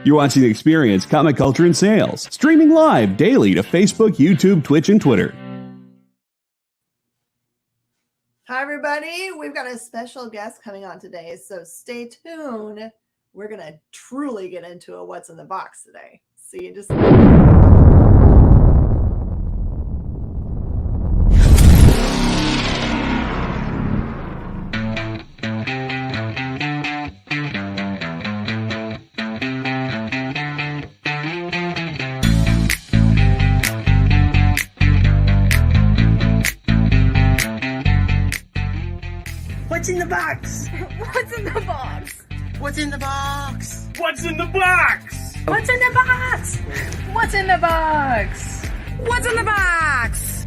You're watching the Experience Comic Culture and Sales, streaming live daily to Facebook, YouTube, Twitch, and Twitter. Hi, everybody. We've got a special guest coming on today, so stay tuned. We're going to truly get into a what's in the box today. See you just... What's in the box? What's in the box? What's in the box? What's in the box? What's in the box? What's in the box? What's in the box?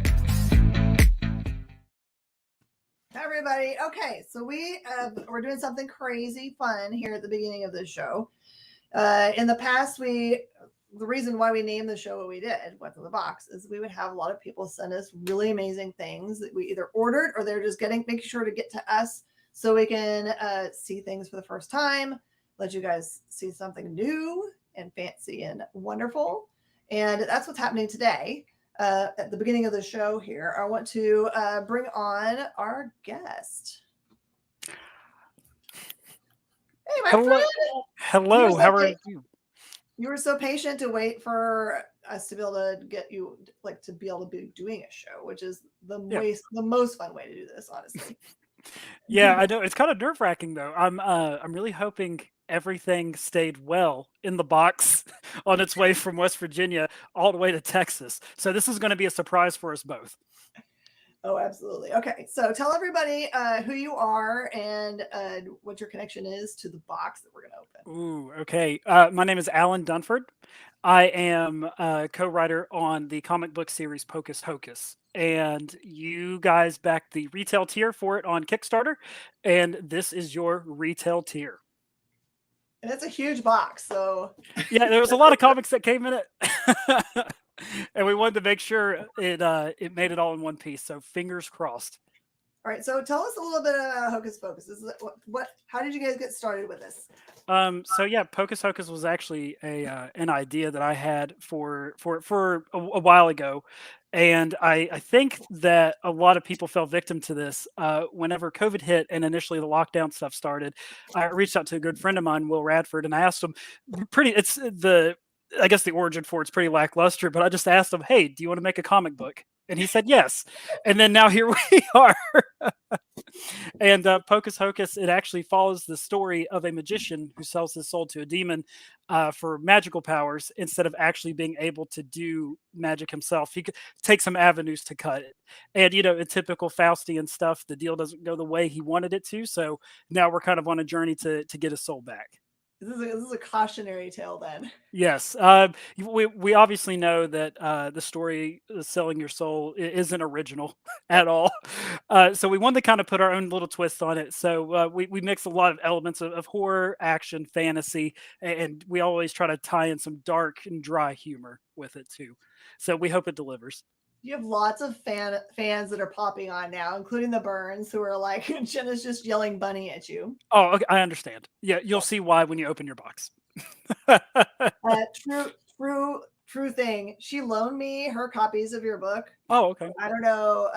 Hi, everybody. Okay, so we're doing something crazy fun here at the beginning of the show. In the past, the reason why we named the show what we did, What's in the Box, is we would have a lot of people send us really amazing things that we either ordered or they're just making sure to get to us so we can see things for the first time, let you guys see something new and fancy and wonderful. And that's what's happening today. At the beginning of the show here, I want to bring on our guest. Hey, my friend. Hello. How are you? You were so patient to wait for us to be able to get you, to be able to be doing a show, which is the most fun way to do this, honestly. Yeah, I know. It's kind of nerve-wracking, though. I'm really hoping everything stayed well in the box on its way from West Virginia all the way to Texas. So this is going to be a surprise for us both. Oh, absolutely. Okay, so tell everybody who you are and what your connection is to the box that we're going to open. Ooh, okay. My name is Alan Dunford. I am a co-writer on the comic book series Pocus Hocus. And you guys backed the retail tier for it on Kickstarter. And this is your retail tier. And it's a huge box, so... Yeah, there was a lot of comics that came in it. And we wanted to make sure it made it all in one piece. So fingers crossed. All right, so tell us a little bit about Hocus Pocus. How did you guys get started with this? So yeah, Pocus Hocus was actually an idea that I had for a while ago, and I think that a lot of people fell victim to this whenever COVID hit and initially the lockdown stuff started. I reached out to a good friend of mine, Will Radford, and I asked him, I guess the origin for it's pretty lackluster, but I just asked him, hey, do you want to make a comic book? And he said yes. And then now here we are. And Pocus Hocus, it actually follows the story of a magician who sells his soul to a demon for magical powers instead of actually being able to do magic himself. He could take some avenues to cut it. And, in typical Faustian stuff, the deal doesn't go the way he wanted it to. So now we're kind of on a journey to get his soul back. This is a cautionary tale, then. Yes. We obviously know that the story Selling Your Soul isn't original at all. So we wanted to kind of put our own little twist on it. So we mix a lot of elements of horror, action, fantasy, and we always try to tie in some dark and dry humor with it too. So we hope it delivers. You have lots of fans that are popping on now, including the Burns, who are like, Jenna's just yelling bunny at you. Oh, okay, I understand. Yeah, you'll see why when you open your box. True thing. She loaned me her copies of your book. Oh, okay. I don't know.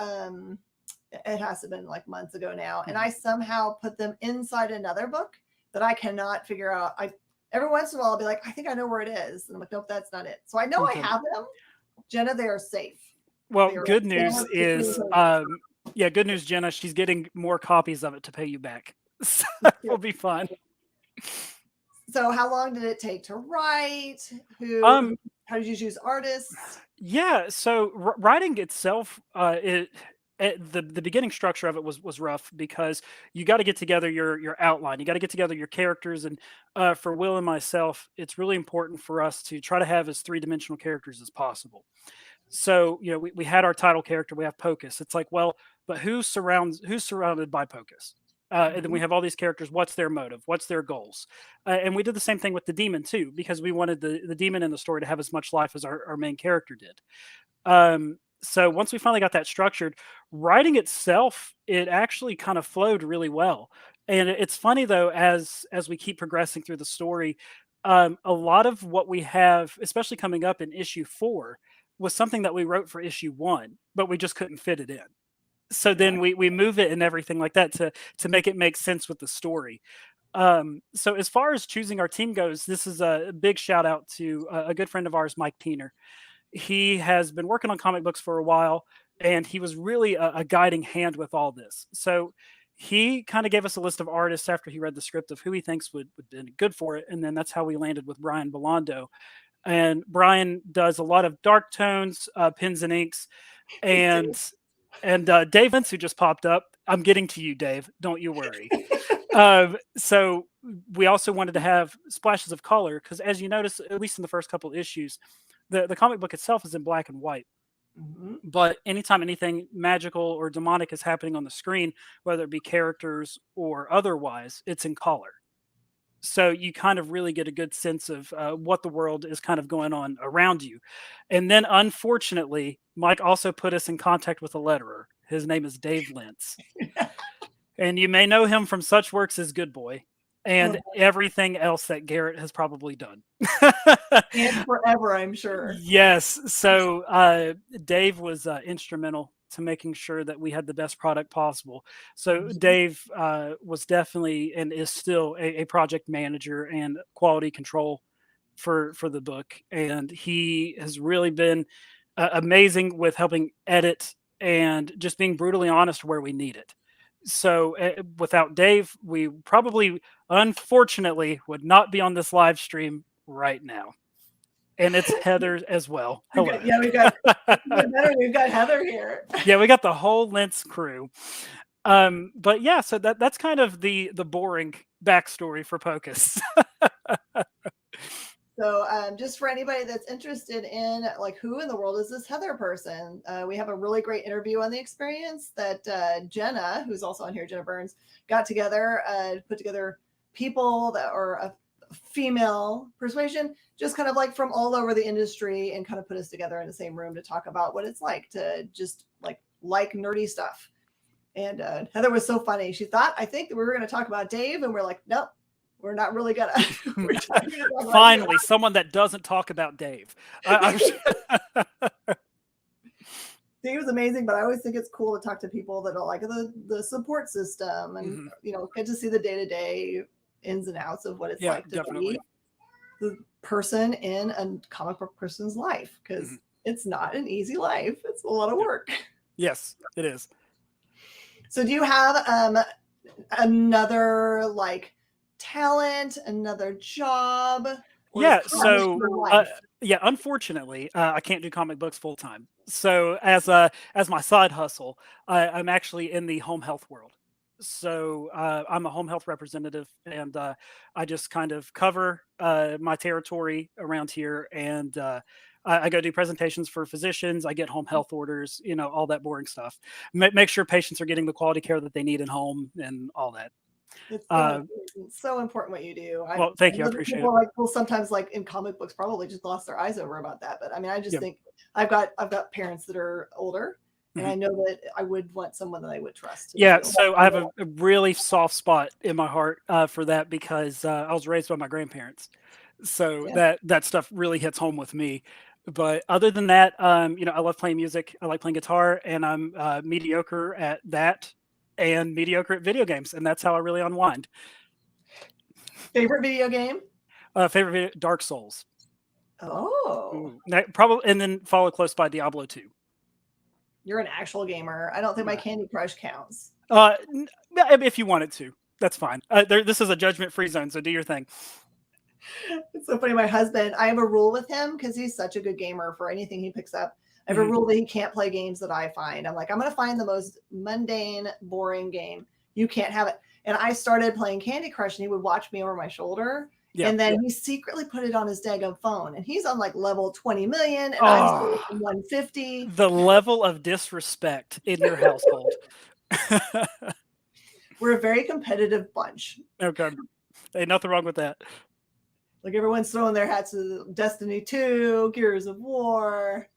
It has to have been like months ago now. And I somehow put them inside another book that I cannot figure out. Every once in a while I'll be like, I think I know where it is. And I'm like, nope, that's not it. So I know I have them. Jenna, they are safe. Well, good news is, good news, Jenna, she's getting more copies of it to pay you back. So that will be fun. So how long did it take to write? How did you choose artists? Yeah, so writing itself, the beginning structure of it was rough because you got to get together your outline. You got to get together your characters. And for Will and myself, it's really important for us to try to have as three-dimensional characters as possible. So, we had our title character, we have Pocus. It's like, well, but who's surrounded by Pocus? And then we have all these characters. What's their motive? What's their goals? And we did the same thing with the demon too, because we wanted the demon in the story to have as much life as our main character did. So once we finally got that structured, writing itself, it actually kind of flowed really well. And it's funny though, as we keep progressing through the story, a lot of what we have, especially coming up in issue 4, was something that we wrote for issue 1, but we just couldn't fit it in. So Yeah. then we move it and everything like that to make it make sense with the story. So as far as choosing our team goes, this is a big shout out to a good friend of ours, Mike Teener. He has been working on comic books for a while, and he was really a guiding hand with all this. So he kind of gave us a list of artists after he read the script of who he thinks would be good for it, and then that's how we landed with Brian Belando. And Brian does a lot of dark tones, pins and inks, and Dave Lentz, who just popped up. I'm getting to you, Dave. Don't you worry. So we also wanted to have splashes of color because, as you notice, at least in the first couple issues, the comic book itself is in black and white. Mhm. But anytime anything magical or demonic is happening on the screen, whether it be characters or otherwise, it's in color. So you kind of really get a good sense of what the world is kind of going on around you. And then, unfortunately, Mike also put us in contact with a letterer. His name is Dave Lentz. And you may know him from such works as Good Boy and everything else that Garrett has probably done. And forever, I'm sure. Yes. So Dave was instrumental to making sure that we had the best product possible. So Dave was definitely and is still a project manager and quality control for the book. And he has really been amazing with helping edit and just being brutally honest where we need it. So without Dave, we probably, unfortunately, would not be on this live stream right now. And it's Heather as well. Hello. We've got Heather here. Yeah, we got the whole Lentz crew. But yeah, so that's kind of the boring backstory for Pocus. So just for anybody that's interested in like who in the world is this Heather person, we have a really great interview on the experience that Jenna, who's also on here, Jenna Burns, got together, put together people that are a female persuasion, just kind of like from all over the industry, and kind of put us together in the same room to talk about what it's like to just like nerdy stuff. And Heather was so funny. She thought, I think that we were going to talk about Dave, and we're like, nope. We're not really gonna. Finally, someone that doesn't talk about Dave. Dave was amazing, but I always think it's cool to talk to people that are like the support system, and get to see the day-to-day ins and outs of what it's like to be the person in a comic book person's life, because it's not an easy life. It's a lot of work. Yes, it is. So, do you have another talent, another job? Yeah, so unfortunately, I can't do comic books full time. So as my side hustle, I'm actually in the home health world. So I'm a home health representative, and I just kind of cover my territory around here, and I go do presentations for physicians. I get home health orders, all that boring stuff. Make sure patients are getting the quality care that they need at home and all that. It's so important what you do. Well, thank you. I appreciate it. Well, sometimes in comic books probably just gloss their eyes over about that. But I mean, I just think I've got parents that are older, and I know that I would want someone that I would trust. Yeah. So I have a really soft spot in my heart for that, because I was raised by my grandparents. So that stuff really hits home with me. But other than that, I love playing music. I like playing guitar, and I'm mediocre at that. And mediocre at video games, and that's how I really unwind. Favorite video game? Dark Souls. Oh, probably, and then followed close by Diablo 2. You're an actual gamer. I don't think my Candy Crush counts. If you wanted to, that's fine. This is a judgment-free zone, so do your thing. It's so funny. My husband, I have a rule with him because he's such a good gamer for anything he picks up. I have a rule that he can't play games that I find. I'm like, I'm going to find the most mundane, boring game. You can't have it. And I started playing Candy Crush, and he would watch me over my shoulder. Yeah, and then he secretly put it on his daggone phone. And he's on level 20 million, and I'm still 150. The level of disrespect in your household. We're a very competitive bunch. Okay. Ain't nothing wrong with that. Everyone's throwing their hats to Destiny 2, Gears of War.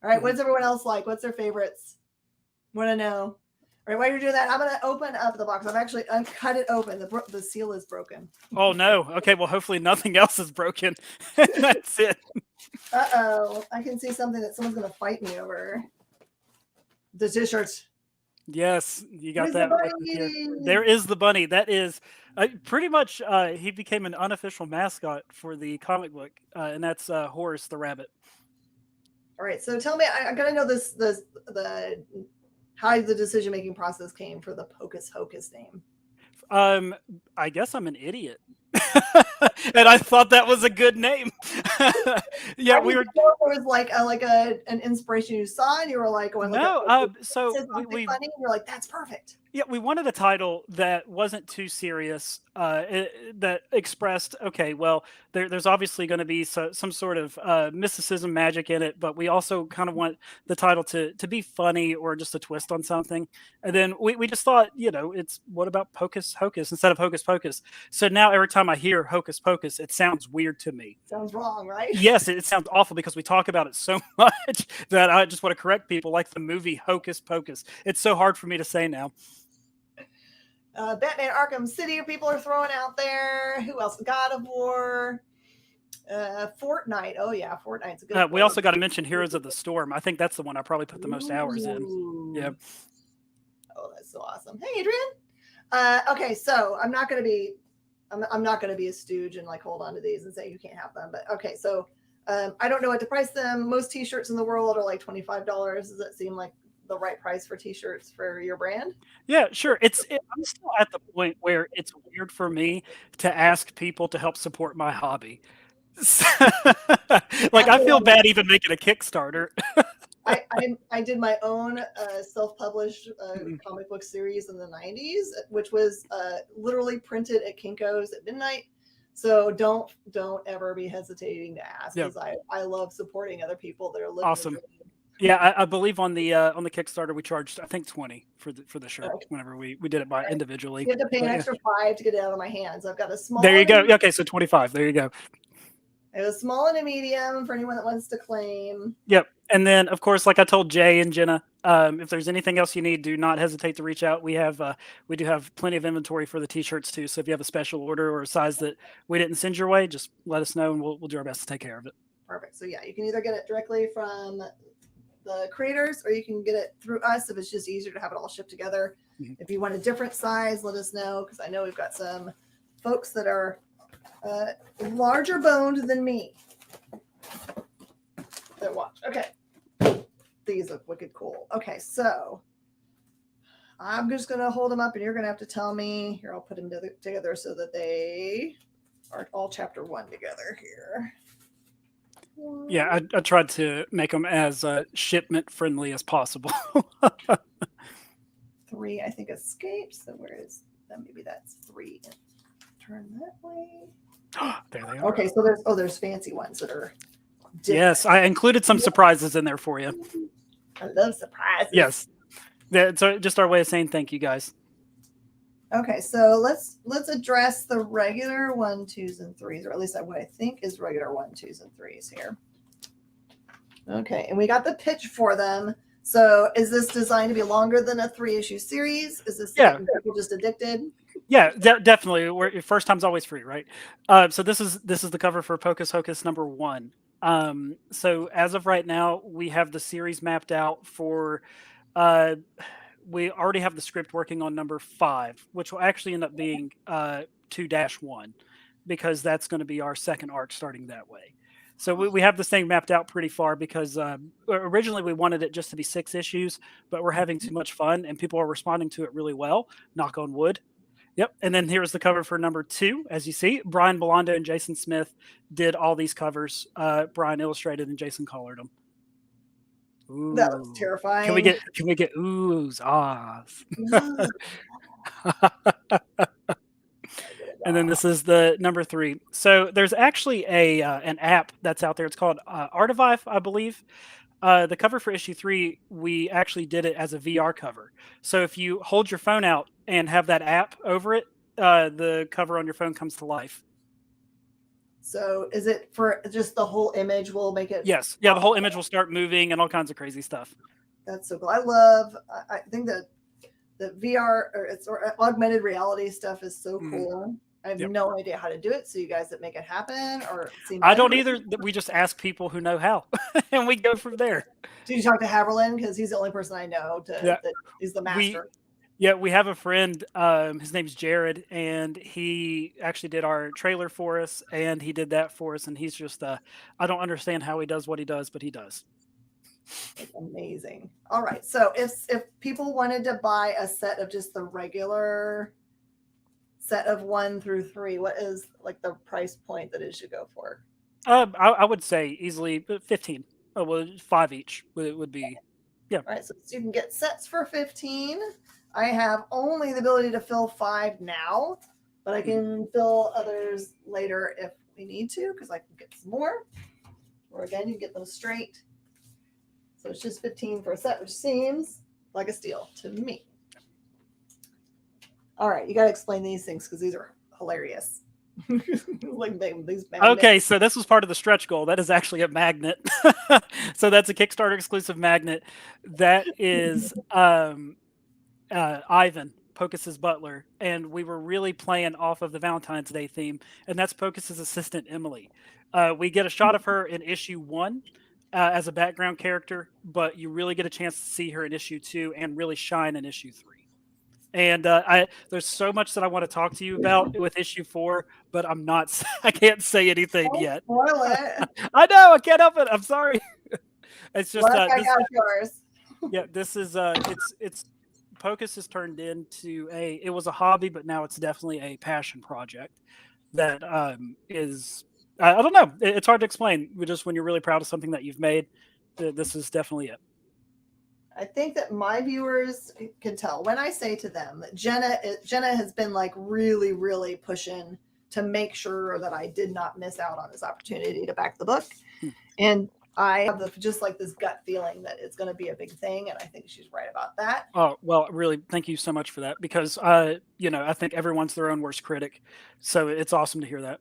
All right, what's everyone else like? What's their favorites? Want to know? right, while you're doing that, I'm going to open up the box. I've actually cut it open. The seal is broken. Oh no. Okay, well hopefully nothing else is broken. That's it. Uh-oh. I can see something that someone's going to fight me over. The t-shirts. Yes, you got Where's that the right here. bunny? There is the bunny. That is pretty much he became an unofficial mascot for the comic book, and that's Horace the rabbit. All right, so tell me, I gotta know the how the decision making process came for the Pocus Hocus name. I guess I'm an idiot. And I thought that was a good name. Yeah, we were. It was like an inspiration you saw, and you were like, "Going, No, so we funny." And you're like, "That's perfect." Yeah, we wanted a title that wasn't too serious, that expressed, okay, well, there's obviously going to be some sort of mysticism magic in it, but we also kind of want the title to be funny or just a twist on something. And then we just thought, it's what about Pocus Hocus instead of Hocus Pocus? So now every time I hear Hocus Pocus, it sounds weird to me. Sounds wrong, right? Yes, it sounds awful because we talk about it so much that I just want to correct people, like the movie Hocus Pocus. It's so hard for me to say now. Batman Arkham City people are throwing out there. Who else? God of War. Fortnite. Oh yeah, Fortnite's a good we also got to mention Heroes of the Storm. I think that's the one I probably put the most hours in. Yeah. Oh, that's so awesome. Hey, Adrian. Okay, so I'm not gonna be a stooge and like hold on to these and say you can't have them. But okay, so I don't know what to price them. Most t-shirts in the world are like $25. Does that seem like the right price for t-shirts for your brand? Yeah, sure. I'm still at the point where it's weird for me to ask people to help support my hobby. Like I feel bad even making a Kickstarter. I did my own self-published comic book series in the 90s, which was literally printed at Kinko's at midnight. So don't ever be hesitating to ask, because I love supporting other people that are living. Awesome. Yeah, I believe on the Kickstarter we charged, I think, $20 for the shirt. Okay. Whenever we did it by individually. You have to pay an extra $5 to get it out of my hands. I've got a small. There you go. Okay, so 25. There you go. I have a small and a medium for anyone that wants to claim. Yep. And then, of course, like I told Jay and Jenna, if there's anything else you need, do not hesitate to reach out. We do have plenty of inventory for the t-shirts too. So if you have a special order or a size that we didn't send your way, just let us know and we'll do our best to take care of it. Perfect. So yeah, you can either get it directly from the creators or you can get it through us if it's just easier to have it all shipped together. Mm-hmm. If you want a different size, let us know, because I know we've got some folks that are larger boned than me that watch. Okay. These look wicked cool. Okay, so I'm just going to hold them up and you're going to have to tell me. Here, I'll put them together so that they are all chapter 1 together here. Yeah, I tried to make them as shipment friendly as possible. 3, I think, escapes. So where is that? Maybe that's 3. Turn that way. There they are. Okay, so there's fancy ones that are different. Yes, I included some surprises in there for you. I love surprises. Yes. That's just our way of saying thank you, guys. Okay, so let's address the regular 1, 2s, and 3s, or at least what I think is regular 1, 2s, and 3s here. Okay, and we got the pitch for them. So is this designed to be longer than a 3-issue series? Is this people just addicted? Yeah, definitely. First time's always free, right? So this is the cover for Pocus Hocus number 1. So as of right now, we have the series mapped out for. We already have the script working on number 5, which will actually end up being 2-1, because that's going to be our second arc starting that way. So we have this thing mapped out pretty far, because originally we wanted it just to be 6 issues, but we're having too much fun and people are responding to it really well. Knock on wood. Yep. And then here's the cover for number 2. As you see, Brian Belando and Jason Smith did all these covers. Brian illustrated and Jason colored them. Ooh. That was terrifying. Can we get oohs, ahs? And then this is the number 3. So there's actually an app that's out there. It's called Artivive, I believe. The cover for issue 3, we actually did it as a VR cover. So if you hold your phone out and have that app over it, the cover on your phone comes to life. So is it for just the whole image will make it? Yes. Yeah, the whole image will start moving and all kinds of crazy stuff. That's so cool. I think that the VR or augmented reality stuff is so cool. I have Yep. no idea how to do it. So you guys that make it happen or I don't either. We just ask people who know how, and we go from there. Did you talk to Haberlin? Because he's the only person I know that is the master. We have a friend. His name's Jared, and he actually did our trailer for us, and he did that for us. And he's just, I don't understand how he does what he does, but he does. It's amazing. All right. So if people wanted to buy a set of just the regular set of 1 through 3, what is like the price point that it should go for? I would say easily 15. Oh, well, 5 each would be, yeah. All right. So you can get sets for 15. I have only the ability to fill 5 now, but I can fill others later if we need to, because I can get some more. Or again, you get them straight. So it's just 15 for a set, which seems like a steal to me. All right, you got to explain these things because these are hilarious. Like these magnets. Okay, so this was part of the stretch goal. That is actually a magnet. So that's a Kickstarter exclusive magnet. That is Ivan, Pocus's butler, and we were really playing off of the Valentine's Day theme, and that's Pocus's assistant Emily. We get a shot of her in issue 1 as a background character, but you really get a chance to see her in issue 2 and really shine in issue 3. And there's so much that I want to talk to you about with issue 4, but I can't say anything yet. Spoil it. I know, I can't help it. I'm sorry. It's just I got yours. Yeah, this is it's Pocus has turned into it was a hobby, but now it's definitely a passion project that is I don't know. It's hard to explain. Just when you're really proud of something that you've made, this is definitely it. I think that my viewers can tell when I say to them that Jenna has been like really, really pushing to make sure that I did not miss out on this opportunity to back the book. And I have just like this gut feeling that it's going to be a big thing. And I think she's right about that. Oh, well, really, thank you so much for that, because, I think everyone's their own worst critic. So it's awesome to hear that.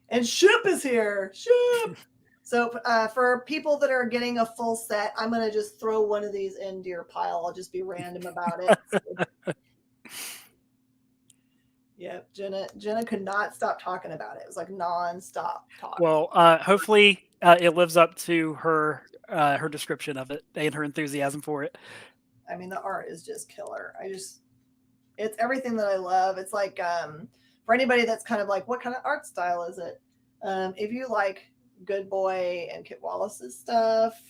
And Ship is here. Ship. So for people that are getting a full set, I'm going to just throw one of these into your pile. I'll just be random about it. Yeah, Jenna could not stop talking about it. It was like nonstop talk. Well, hopefully it lives up to her description of it and her enthusiasm for it. I mean, the art is just killer. It's everything that I love. It's like for anybody that's kind of like, what kind of art style is it? If you like Good Boy and Kit Wallace's stuff,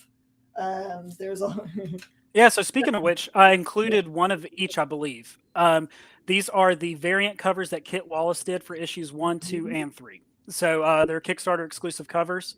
there's a Yeah, so speaking of which, I included one of each, I believe. These are the variant covers that Kit Wallace did for issues 1, 2, and 3. So they're Kickstarter exclusive covers.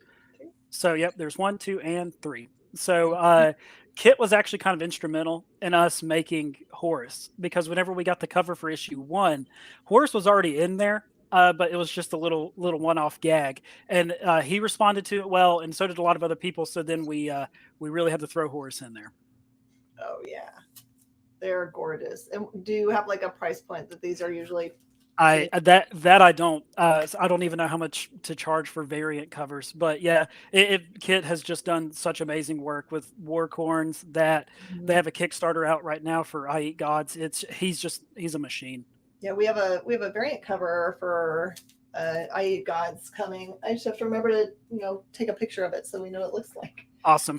So, yep, there's 1, 2, and 3. So Kit was actually kind of instrumental in us making Horace, because whenever we got the cover for issue 1, Horace was already in there, but it was just a little one-off gag. And he responded to it well, and so did a lot of other people. So then we really had to throw Horace in there. Oh yeah, they're gorgeous. And do you have like a price point that these are usually? I don't. So I don't even know how much to charge for variant covers. But yeah, Kit has just done such amazing work with Warcorns that they have a Kickstarter out right now for I Eat Gods. He's a machine. Yeah, we have a variant cover for I Eat Gods coming. I just have to remember to take a picture of it so we know what it looks like. Awesome.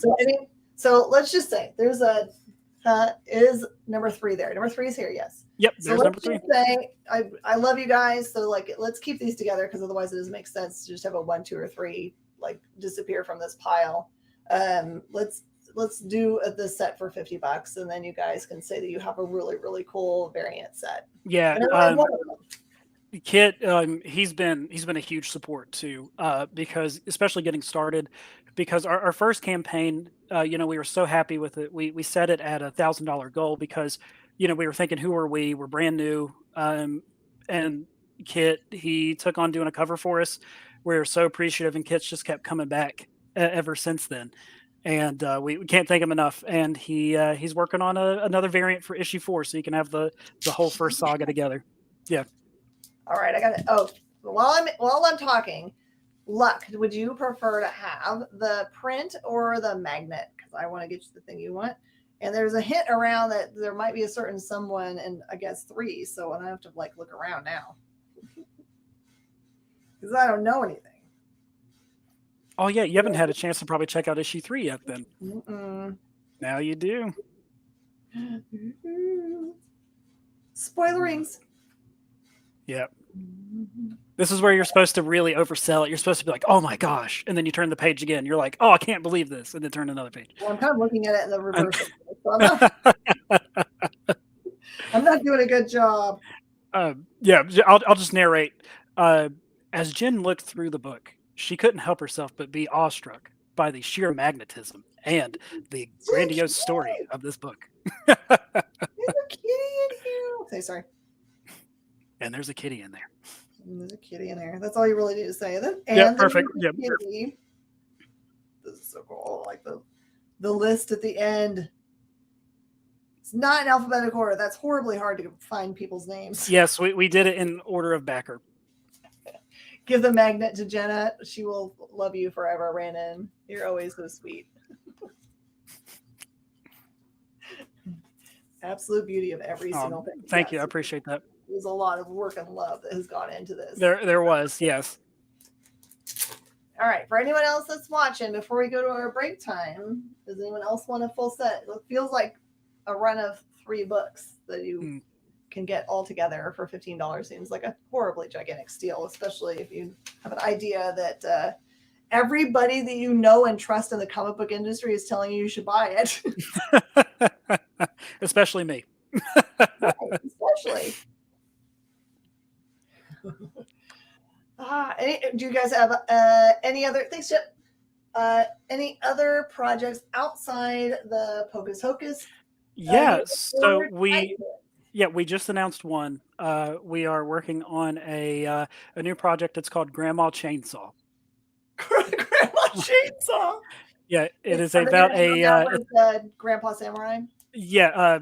So let's just say there's is number 3 there. Number 3 is here, yes. Yep, So there's number 3. Say, I love you guys. So let's keep these together, because otherwise it doesn't make sense to just have a 1, 2, or 3 like disappear from this pile. Let's do this set for $50, and then you guys can say that you have a really, really cool variant set. Yeah. Kit, he's been a huge support too, because especially getting started, because our first campaign, we were so happy with it. We set it at $1,000 goal because, we were thinking, who are we? We're brand new. And Kit, he took on doing a cover for us. We were so appreciative, and Kit's just kept coming back ever since then. And we can't thank him enough. And he's working on another variant for issue 4, so you can have the whole first saga together. Yeah. All right, I got it. Oh, while I'm talking, Luck, would you prefer to have the print or the magnet? Because I want to get you the thing you want. And there's a hint around that there might be a certain someone in, I guess, 3. So I have to like look around now because I don't know anything. Oh yeah, you haven't had a chance to probably check out issue 3 yet. Then now you do. Spoilerings. Yep. This is where you're supposed to really oversell it. You're supposed to be like, "Oh my gosh," and then you turn the page again. You're like, "Oh, I can't believe this," and then turn another page. Well, I'm kind of looking at it in the reverse. I'm not doing a good job. Yeah, I'll just narrate. As Jen looked through the book, she couldn't help herself but be awestruck by the sheer magnetism and the grandiose story of this book. There's a kitty in here. Okay, sorry. And there's a kitty in there. And there's a kitty in there. That's all you really need to say. And yeah, perfect. Yeah. This is so cool. I like the list at the end. It's not in alphabetical order. That's horribly hard to find people's names. Yes, we did it in order of backer. Give the magnet to Jenna. She will love you forever, Brandon. You're always so sweet. Absolute beauty of every single thing. Thank you. I appreciate that. There's a lot of work and love that has gone into this. There was, yes. All right. For anyone else that's watching, before we go to our break time, does anyone else want a full set? It feels like a run of 3 books that you can get all together for $15. Seems like a horribly gigantic steal, especially if you have an idea that everybody that you know and trust in the comic book industry is telling you should buy it. Especially me. Right, especially. Do you guys have any other things? Any other projects outside the Pocus Hocus? Yeah, so we just announced one. We are working on a new project. It's called Grandma Chainsaw. Grandma Chainsaw. Yeah, it is about a Grandpa Samurai. Yeah,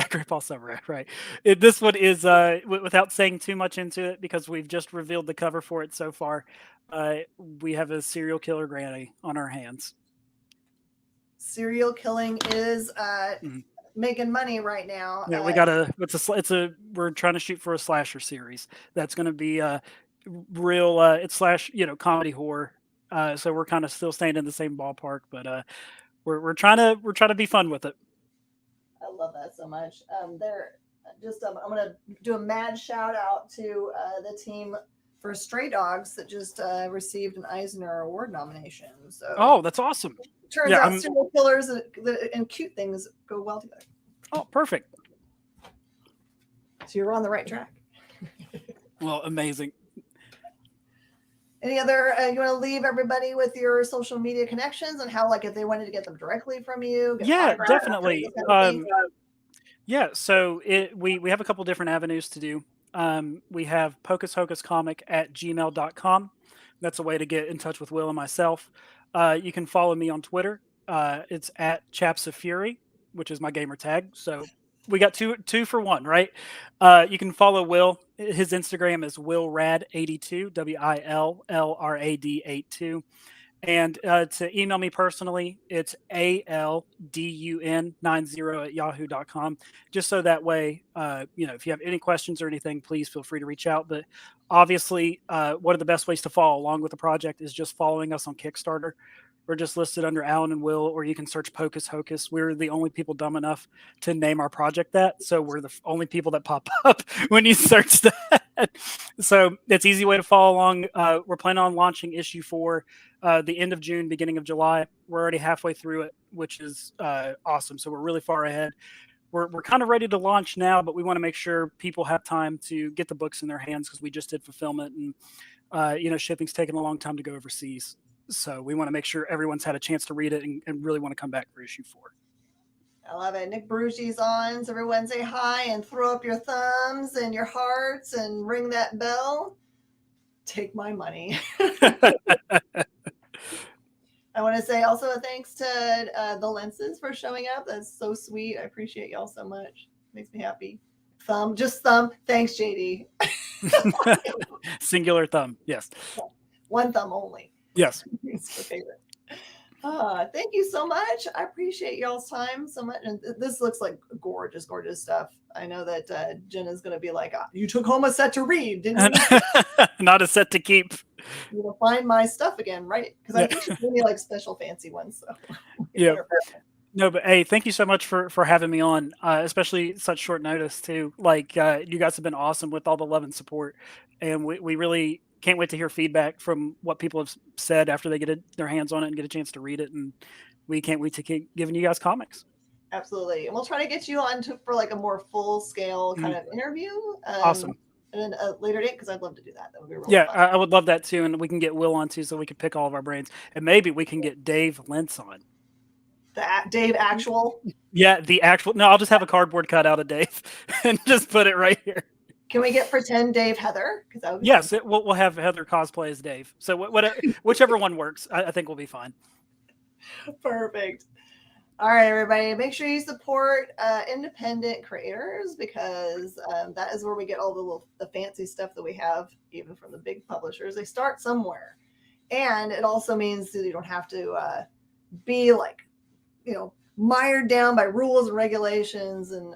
Grandpa Samurai, right. This one is, without saying too much into it, because we've just revealed the cover for it so far, we have a serial killer granny on our hands. Serial killing is making money right now. Yeah, we're trying to shoot for a slasher series. That's going to be real, it's comedy horror. So we're kind of still staying in the same ballpark, but we're trying to be fun with it. I love that so much. I'm going to do a mad shout out to the team for Stray Dogs that just received an Eisner Award nomination. So that's awesome. Turns out serial killers and cute things go well together. Oh, perfect. So you're on the right track. Well, amazing. Any other, you want to leave everybody with your social media connections and how, like, if they wanted to get them directly from you? Yeah, definitely. So we have a couple different avenues to do. We have pocushocuscomic@gmail.com. That's a way to get in touch with Will and myself. You can follow me on Twitter. It's @Chaps of Fury, which is my gamer tag. So we got two for one, right? You can follow Will. His Instagram is WillRad82, WILLRAD82. And to email me personally, it's ALDUN90@yahoo.com. Just so that way, if you have any questions or anything, please feel free to reach out. But obviously, one of the best ways to follow along with the project is just following us on Kickstarter. We're just listed under Alan and Will, or you can search Pocus Hocus. We're the only people dumb enough to name our project that. So we're the only people that pop up when you search that. So it's an easy way to follow along. We're planning on launching issue 4 the end of June, beginning of July. We're already halfway through it, which is awesome. So we're really far ahead. We're kind of ready to launch now, but we want to make sure people have time to get the books in their hands because we just did fulfillment and shipping's taking a long time to go overseas. So we want to make sure everyone's had a chance to read it and really want to come back for issue 4. I love it. Nick Berucci's on. So everyone say hi and throw up your thumbs and your hearts and ring that bell. Take my money. I want to say also a thanks to the Lenses for showing up. That's so sweet. I appreciate y'all so much. Makes me happy. Just thumb. Thanks, JD. Singular thumb. Yes. One thumb only. Yes. It's my favorite. Thank you so much. I appreciate y'all's time so much. And this looks like gorgeous, gorgeous stuff. I know that Jenna's going to be like, you took home a set to read, didn't you? Not a set to keep. You will find my stuff again, right? Because I think she gave me like special fancy ones. So Yeah. No, but hey, thank you so much for having me on, especially such short notice too. Like you guys have been awesome with all the love and support, and we really can't wait to hear feedback from what people have said after they get their hands on it and get a chance to read it. And we can't wait to keep giving you guys comics. Absolutely, and we'll try to get you on for like a more full scale kind of interview. Awesome. And then a later date, because I'd love to do that. That would be really fun. I would love that too, and we can get Will on too, so we can pick all of our brains, and maybe we can get Dave Lentz on. Dave actual? Yeah, the actual. No, I'll just have a cardboard cutout of Dave and just put it right here. Can we get pretend Dave Heather? Yes, we'll have Heather cosplay as Dave. So whichever one works, I think we'll be fine. Perfect. All right, everybody, make sure you support independent creators, because that is where we get all the fancy stuff that we have, even from the big publishers. They start somewhere, and it also means that you don't have to be like, mired down by rules and regulations and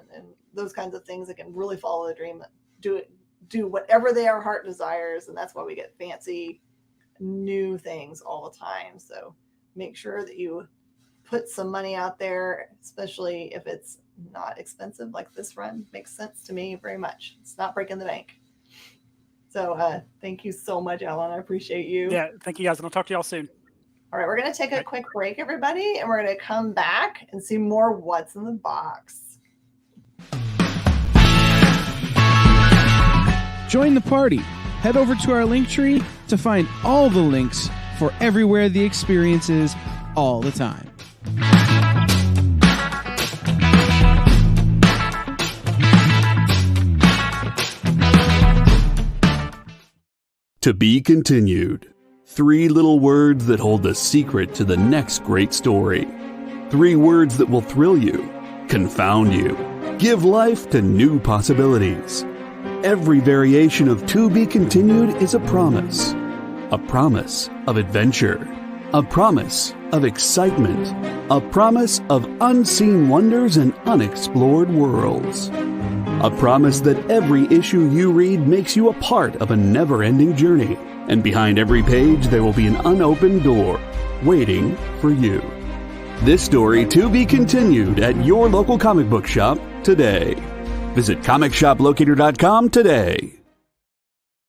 those kinds of things that can really follow the dream. Do whatever their heart desires, and that's why we get fancy new things all the time. So make sure that you put some money out there, especially if it's not expensive like this run. Makes sense to me very much. It's not breaking the bank. So thank you so much, Alan. I appreciate you. Yeah, thank you guys, and I'll talk to y'all soon. All right, we're going to take a quick break, everybody, and we're going to come back and see more What's in the Box. Join the party. Head over to our Linktree to find all the links for everywhere the experience is all the time. To be continued. 3 little words that hold the secret to the next great story. 3 words that will thrill you, confound you, give life to new possibilities. Every variation of To Be Continued is a promise of adventure, a promise of excitement, a promise of unseen wonders and unexplored worlds. A promise that every issue you read makes you a part of a never-ending journey, and behind every page there will be an unopened door waiting for you. This story to be continued at your local comic book shop today. Visit comicshoplocator.com today.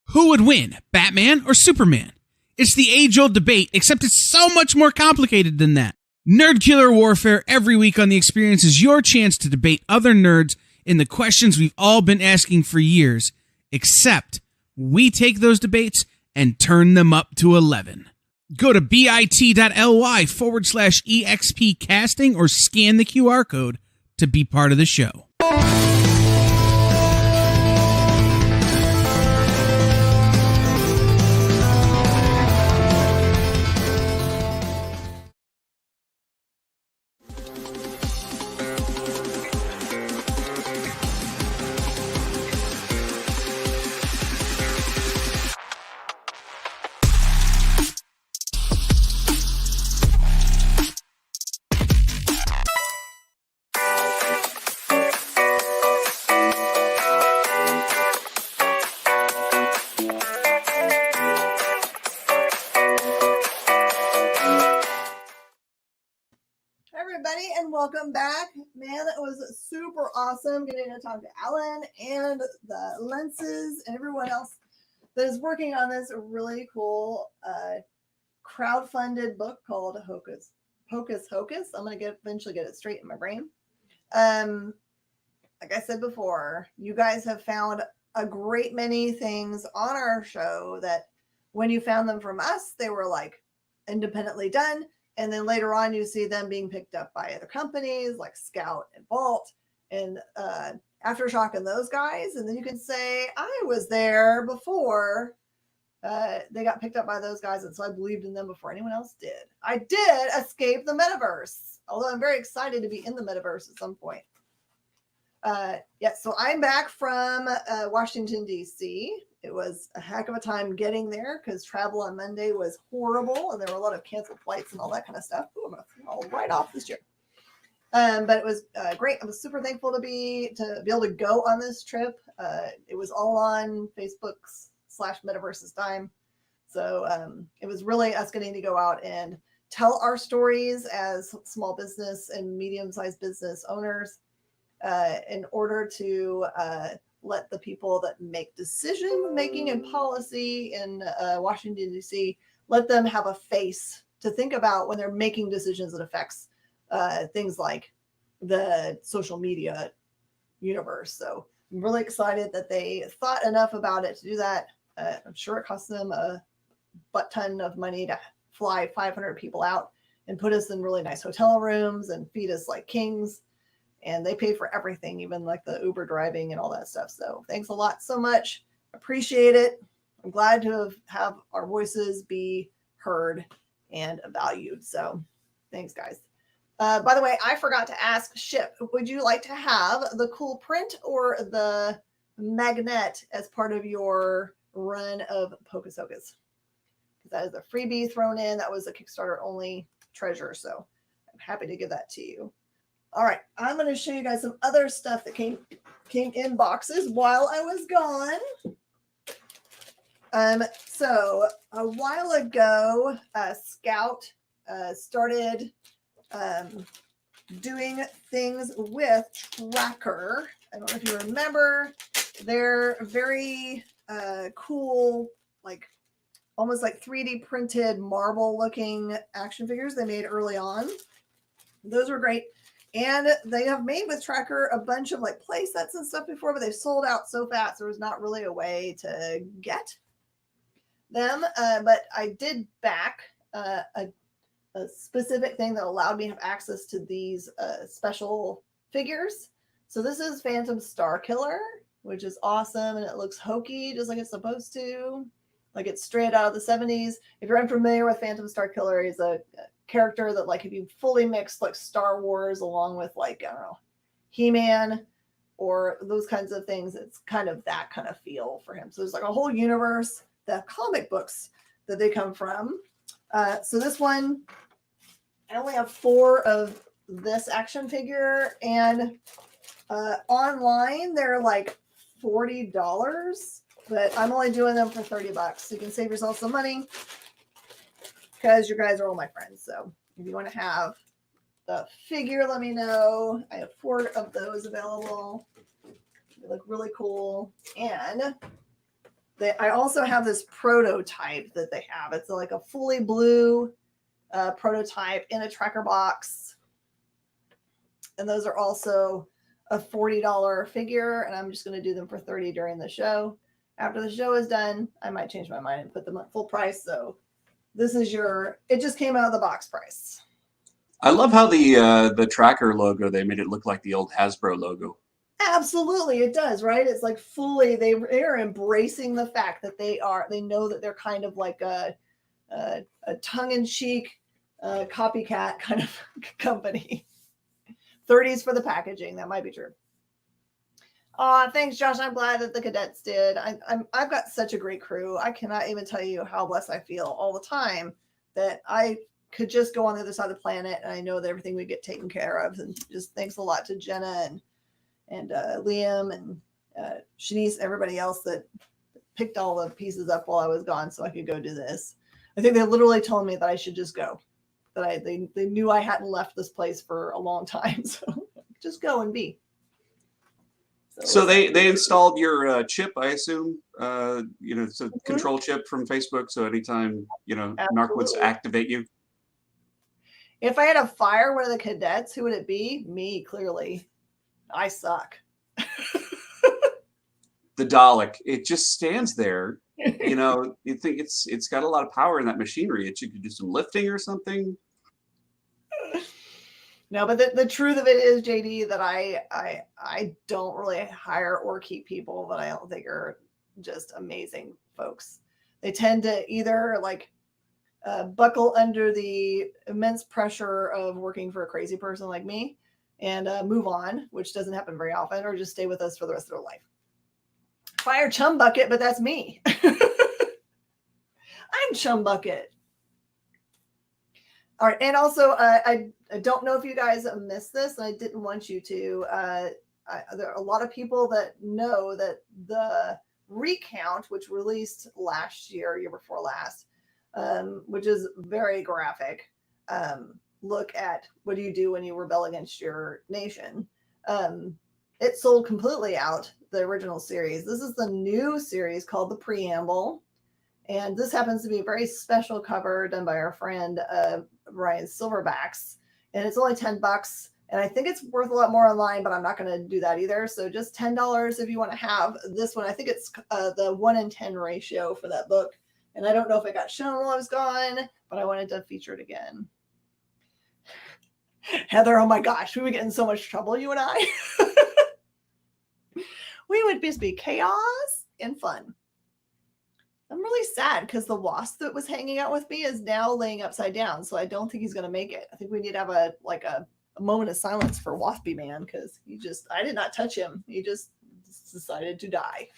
Who would win, Batman or Superman? It's the age-old debate, except it's so much more complicated than that. Nerd Killer Warfare every week on The Experience is your chance to debate other nerds in the questions we've all been asking for years, except we take those debates and turn them up to 11. Go to bit.ly/EXP casting or scan the QR code to be part of the show. Everybody, and welcome back. Man, that was super awesome getting to talk to Alan and the Lenses and everyone else that is working on this really cool crowdfunded book called Hocus Hocus. I'm going to eventually get it straight in my brain. Like I said before, you guys have found a great many things on our show that when you found them from us, they were like independently done. And then later on, you see them being picked up by other companies like Scout and Vault and Aftershock and those guys. And then you can say, I was there before they got picked up by those guys. And so I believed in them before anyone else did. I did escape the metaverse, although I'm very excited to be in the metaverse at some point. So I'm back from Washington, D.C. It was a heck of a time getting there because travel on Monday was horrible and there were a lot of canceled flights and all that kind of stuff. Ooh, I'm going to fall right off this chair. But it was great. I was super thankful to be able to go on this trip. It was all on Facebook's/Metaverse's dime. So it was really us getting to go out and tell our stories as small business and medium-sized business owners in order to let the people that make decision making and policy in Washington, D.C., let them have a face to think about when they're making decisions that affects things like the social media universe. So I'm really excited that they thought enough about it to do that. I'm sure it cost them a butt ton of money to fly 500 people out and put us in really nice hotel rooms and feed us like kings. And they pay for everything, even like the Uber driving and all that stuff. So thanks a lot so much. Appreciate it. I'm glad to have our voices be heard and valued. So thanks, guys. By the way, I forgot to ask Ship, would you like to have the cool print or the magnet as part of your run of Pocus Hocus? Because that is a freebie thrown in. That was a Kickstarter only treasure. So I'm happy to give that to you. All right, I'm going to show you guys some other stuff that came in boxes while I was gone. So a while ago, Scout started doing things with Tracker. I don't know if you remember. They're very cool, like almost like 3D printed marble looking action figures they made early on. Those were great. And they have made with Tracker a bunch of like play sets and stuff before, but they sold out so fast there was not really a way to get them. But I did back a specific thing that allowed me to have access to these special figures. So this is Phantom Star Killer, which is awesome, and it looks hokey just like it's supposed to. Like it's straight out of the 70s. If you're unfamiliar with Phantom Star Killer, he's a character that like if you fully mixed like Star Wars along with like, I don't know, He-Man or those kinds of things, it's kind of that kind of feel for him. So there's like a whole universe, the comic books that they come from. So this one, I only have 4 of this action figure, and online they're like $40, but I'm only doing them for $30. So you can save yourself some money because you guys are all my friends. So if you want to have the figure, let me know. I have 4 of those available. They look really cool. And I also have this prototype that they have. It's like a fully blue prototype in a Tracker box. And those are also a $40 figure. And I'm just going to do them for $30 during the show. After the show is done, I might change my mind and put them at full price. So this is it just came out of the box price. I love how the Tracker logo, they made it look like the old Hasbro logo. Absolutely, it does, right? It's like fully, they are embracing the fact that they know that they're kind of like a tongue-in-cheek copycat kind of company. 30s for the packaging, that might be true. Thanks, Josh. I'm glad that the cadets did. I've got such a great crew. I cannot even tell you how blessed I feel all the time that I could just go on the other side of the planet and I know that everything would get taken care of. And just thanks a lot to Jenna and Liam and Shanice, everybody else that picked all the pieces up while I was gone so I could go do this. I think they literally told me that I should just go. That they knew I hadn't left this place for a long time, so just go and be. So they installed your chip, I assume. It's a control chip from Facebook. So anytime Narc wants to activate you. If I had to fire one of the cadets, who would it be? Me, clearly. I suck. The Dalek, it just stands there. You think it's got a lot of power in that machinery. You could do some lifting or something. No, but the truth of it is, JD, that I don't really hire or keep people that I don't think are just amazing folks. They tend to either like buckle under the immense pressure of working for a crazy person like me and move on, which doesn't happen very often, or just stay with us for the rest of their life. Fire Chum Bucket, but that's me. I'm Chum Bucket. All right, and also I don't know if you guys missed this, and I didn't want you to. There are a lot of people that know that the recount, which released last year before last, which is very graphic. Look at what do you do when you rebel against your nation. It sold completely out, the original series. This is the new series called The Preamble. And this happens to be a very special cover done by our friend Ryan Silverbacks. And it's only $10. And I think it's worth a lot more online, but I'm not going to do that either. So just $10 if you want to have this one. I think it's the 1-in-10 ratio for that book. And I don't know if it got shown while I was gone, but I wanted to feature it again. Heather, oh my gosh, we would get in so much trouble, you and I. We would just be chaos and fun. I'm really sad because the wasp that was hanging out with me is now laying upside down. So I don't think he's going to make it. I think we need to have a moment of silence for Waspy Man because I did not touch him. He just decided to die.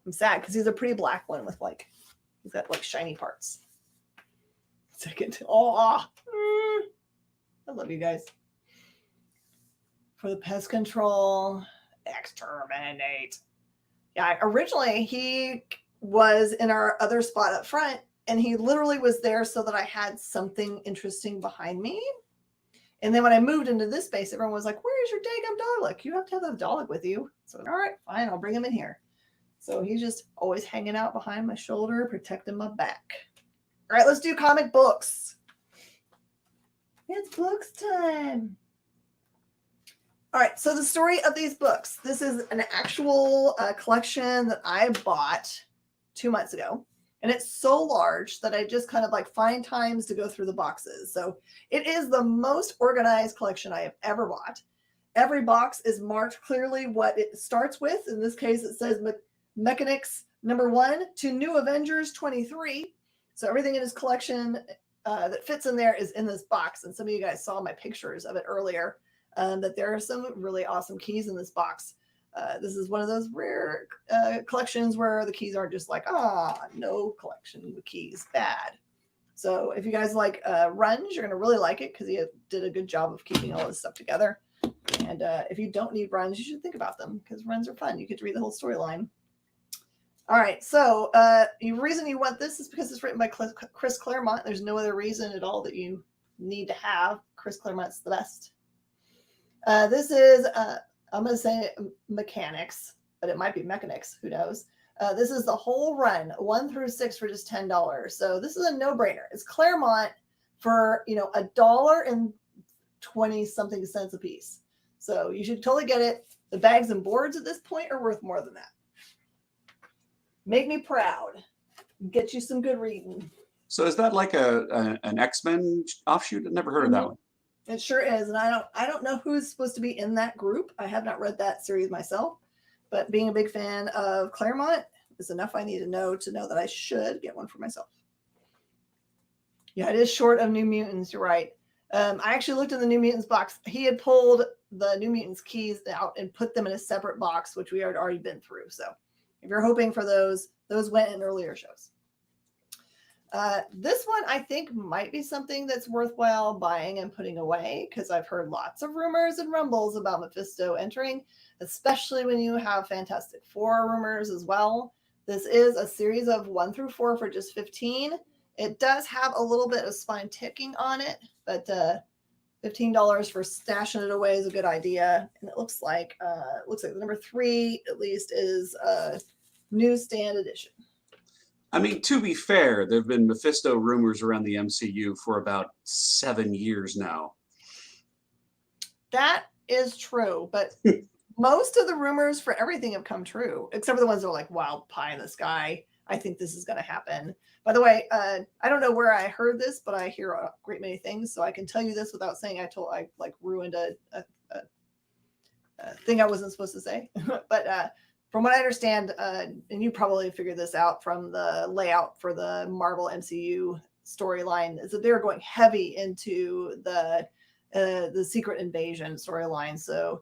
I'm sad because he's a pretty black one with he's got shiny parts. Second. Oh, I love you guys. For the pest control, exterminate. Yeah, originally he was in our other spot up front, and he literally was there so that I had something interesting behind me. And then when I moved into this space, everyone was like, "Where's your daggum Dalek? You have to have the Dalek with you." So, all right, fine, I'll bring him in here. So he's just always hanging out behind my shoulder, protecting my back. All right, let's do comic books. It's books time. All right, so the story of these books. This is an actual collection that I bought 2 months ago. And it's so large that I just kind of find times to go through the boxes. So it is the most organized collection I have ever bought. Every box is marked clearly what it starts with. In this case, it says Mechanics #1 to New Avengers 23. So everything in his collection that fits in there is in this box. And some of you guys saw my pictures of it earlier, that there are some really awesome keys in this box. This is one of those rare collections where the keys aren't just no collection of keys, bad. So if you guys like runs, you're going to really like it because he did a good job of keeping all this stuff together. And if you don't need runs, you should think about them because runs are fun. You get to read the whole storyline. All right, so the reason you want this is because it's written by Chris Claremont. There's no other reason at all that you need to have. Chris Claremont's the best. This is... I'm going to say Mechanics, but it might be Mechanics. Who knows? This is the whole run, 1 through 6 for just $10. So this is a no-brainer. It's Claremont for, $1.20-something a piece. So you should totally get it. The bags and boards at this point are worth more than that. Make me proud. Get you some good reading. So is that like an X-Men offshoot? I've never heard of that one. It sure is. And I don't know who's supposed to be in that group. I have not read that series myself, but being a big fan of Claremont is enough I need to know that I should get one for myself. Yeah, it is short of New Mutants. You're right. I actually looked in the New Mutants box. He had pulled the New Mutants keys out and put them in a separate box, which we had already been through. So if you're hoping for those went in earlier shows. This one I think might be something that's worthwhile buying and putting away because I've heard lots of rumors and rumbles about Mephisto entering, especially when you have Fantastic Four rumors as well. This is a series of 1 through 4 for just $15. It does have a little bit of spine ticking on it, but $15 for stashing it away is a good idea. And it looks like the number 3 at least is a newsstand edition. I mean, to be fair, there have been Mephisto rumors around the MCU for about 7 years now. That is true, but most of the rumors for everything have come true, except for the ones that are like wild pie in the sky. I think this is going to happen. By the way, I don't know where I heard this, but I hear a great many things, so I can tell you this without saying I ruined a thing I wasn't supposed to say. But from what I understand, and you probably figured this out from the layout for the Marvel MCU storyline, is that they're going heavy into the Secret Invasion storyline. So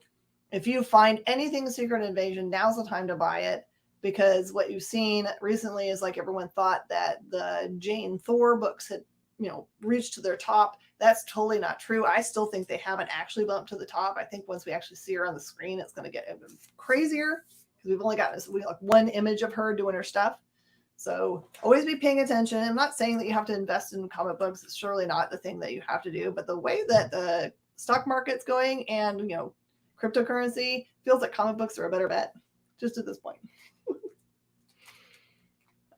if you find anything Secret Invasion, now's the time to buy it. because what you've seen recently is like everyone thought that the Jane Thor books had, reached to their top. That's totally not true. I still think they haven't actually bumped to the top. I think once we actually see her on the screen, it's going to get even crazier because we've only gotten like one image of her doing her stuff. So always be paying attention. I'm not saying that you have to invest in comic books. It's surely not the thing that you have to do. But the way that the stock market's going and, cryptocurrency, feels like comic books are a better bet just at this point.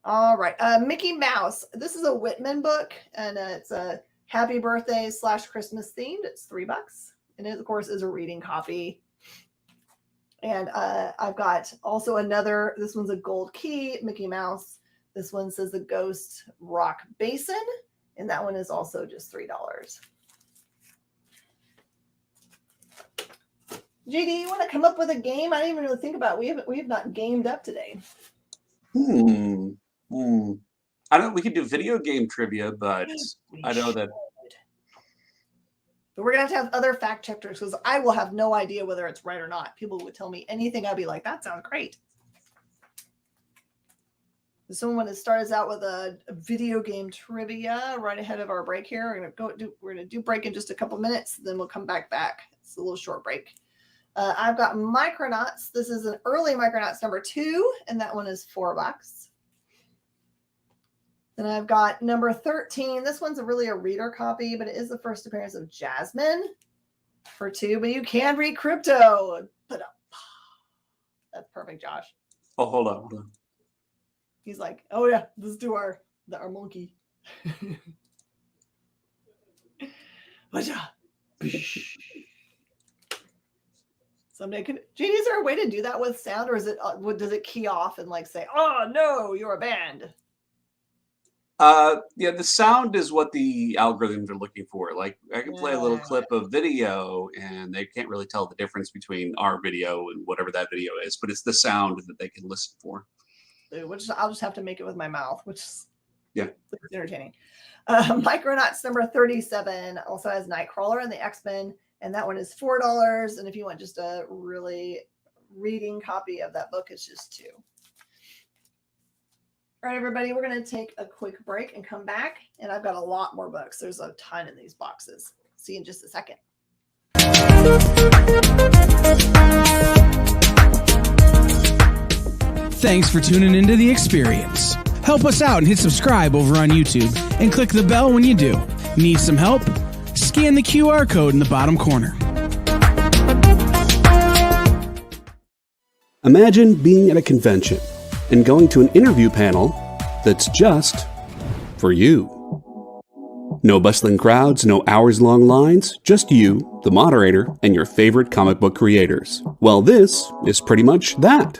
All right. Mickey Mouse. This is a Whitman book, and it's a happy birthday / Christmas themed. It's $3. And it, of course, is a reading copy. And I've got also another, this one's a gold key, Mickey Mouse. This one says the Ghost Rock Basin. And that one is also just $3. JD, you want to come up with a game? I didn't even really think about it. We have not gamed up today. I don't. We could do video game trivia, but I know that. But we're gonna have other fact checkers because I will have no idea whether it's right or not. People would tell me anything, I'd be like, "That sounds great." Someone to start us out with a video game trivia right ahead of our break here. We're gonna do break in just a couple minutes, then we'll come back. It's a little short break. I've got Micronauts. This is an early Micronauts number 2, and that one is $4. Then I've got number 13. This one's really a reader copy, but it is the first appearance of Jasmine for $2. But you can read crypto. That's perfect, Josh. Oh, hold on. He's like, oh yeah, let's do our monkey. Someday, Genie, is there a way to do that with sound, or is it? Does it key off and like say, "Oh no, you're a band"? Yeah, the sound is what the algorithms are looking for. Like, I can play a little clip of video, and they can't really tell the difference between our video and whatever that video is. But it's the sound that they can listen for. I'll just have to make it with my mouth, which is entertaining. Micronauts number 37 also has Nightcrawler and the X-Men, and that one is $4. And if you want just a really reading copy of that book, it's just $2. All right, everybody, we're going to take a quick break and come back. And I've got a lot more books. There's a ton in these boxes. See you in just a second. Thanks for tuning into The Experience. Help us out and hit subscribe over on YouTube and click the bell when you do. Need some help? Scan the QR code in the bottom corner. Imagine being at a convention and going to an interview panel that's just for you. No bustling crowds, no hours-long lines, just you, the moderator, and your favorite comic book creators. Well, this is pretty much that.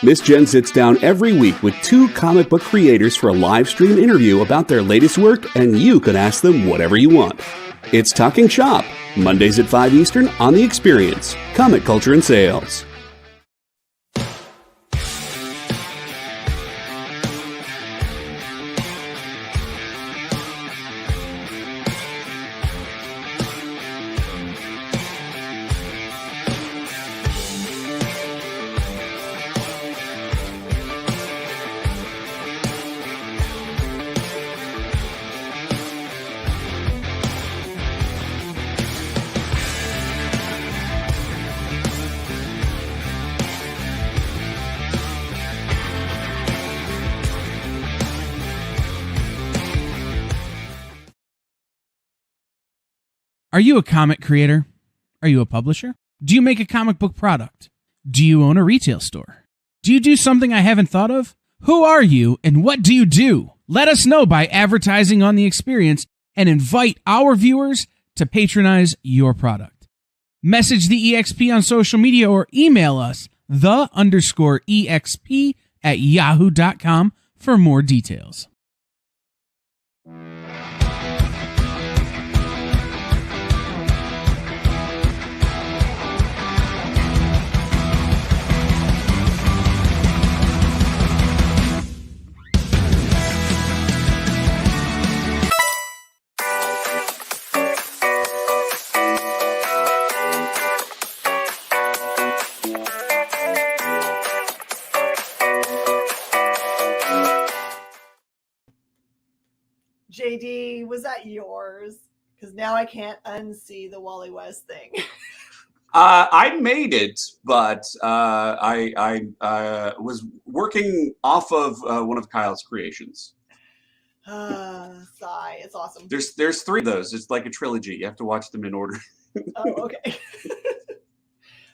Miss Jen sits down every week with 2 comic book creators for a live stream interview about their latest work, and you can ask them whatever you want. It's Talking Shop, Mondays at 5 Eastern on The Experience, Comic Culture and Sales. Are you a comic creator? Are you a publisher? Do you make a comic book product? Do you own a retail store? Do you do something I haven't thought of? Who are you and what do you do? Let us know by advertising on The Experience and invite our viewers to patronize your product. Message the EXP on social media or email us the_EXP@yahoo.com for more details. JD, was that yours? Because now I can't unsee the Wally West thing. I made it, but I was working off of one of Kyle's creations. Sigh. It's awesome. There's 3 of those. It's like a trilogy. You have to watch them in order. Oh, okay.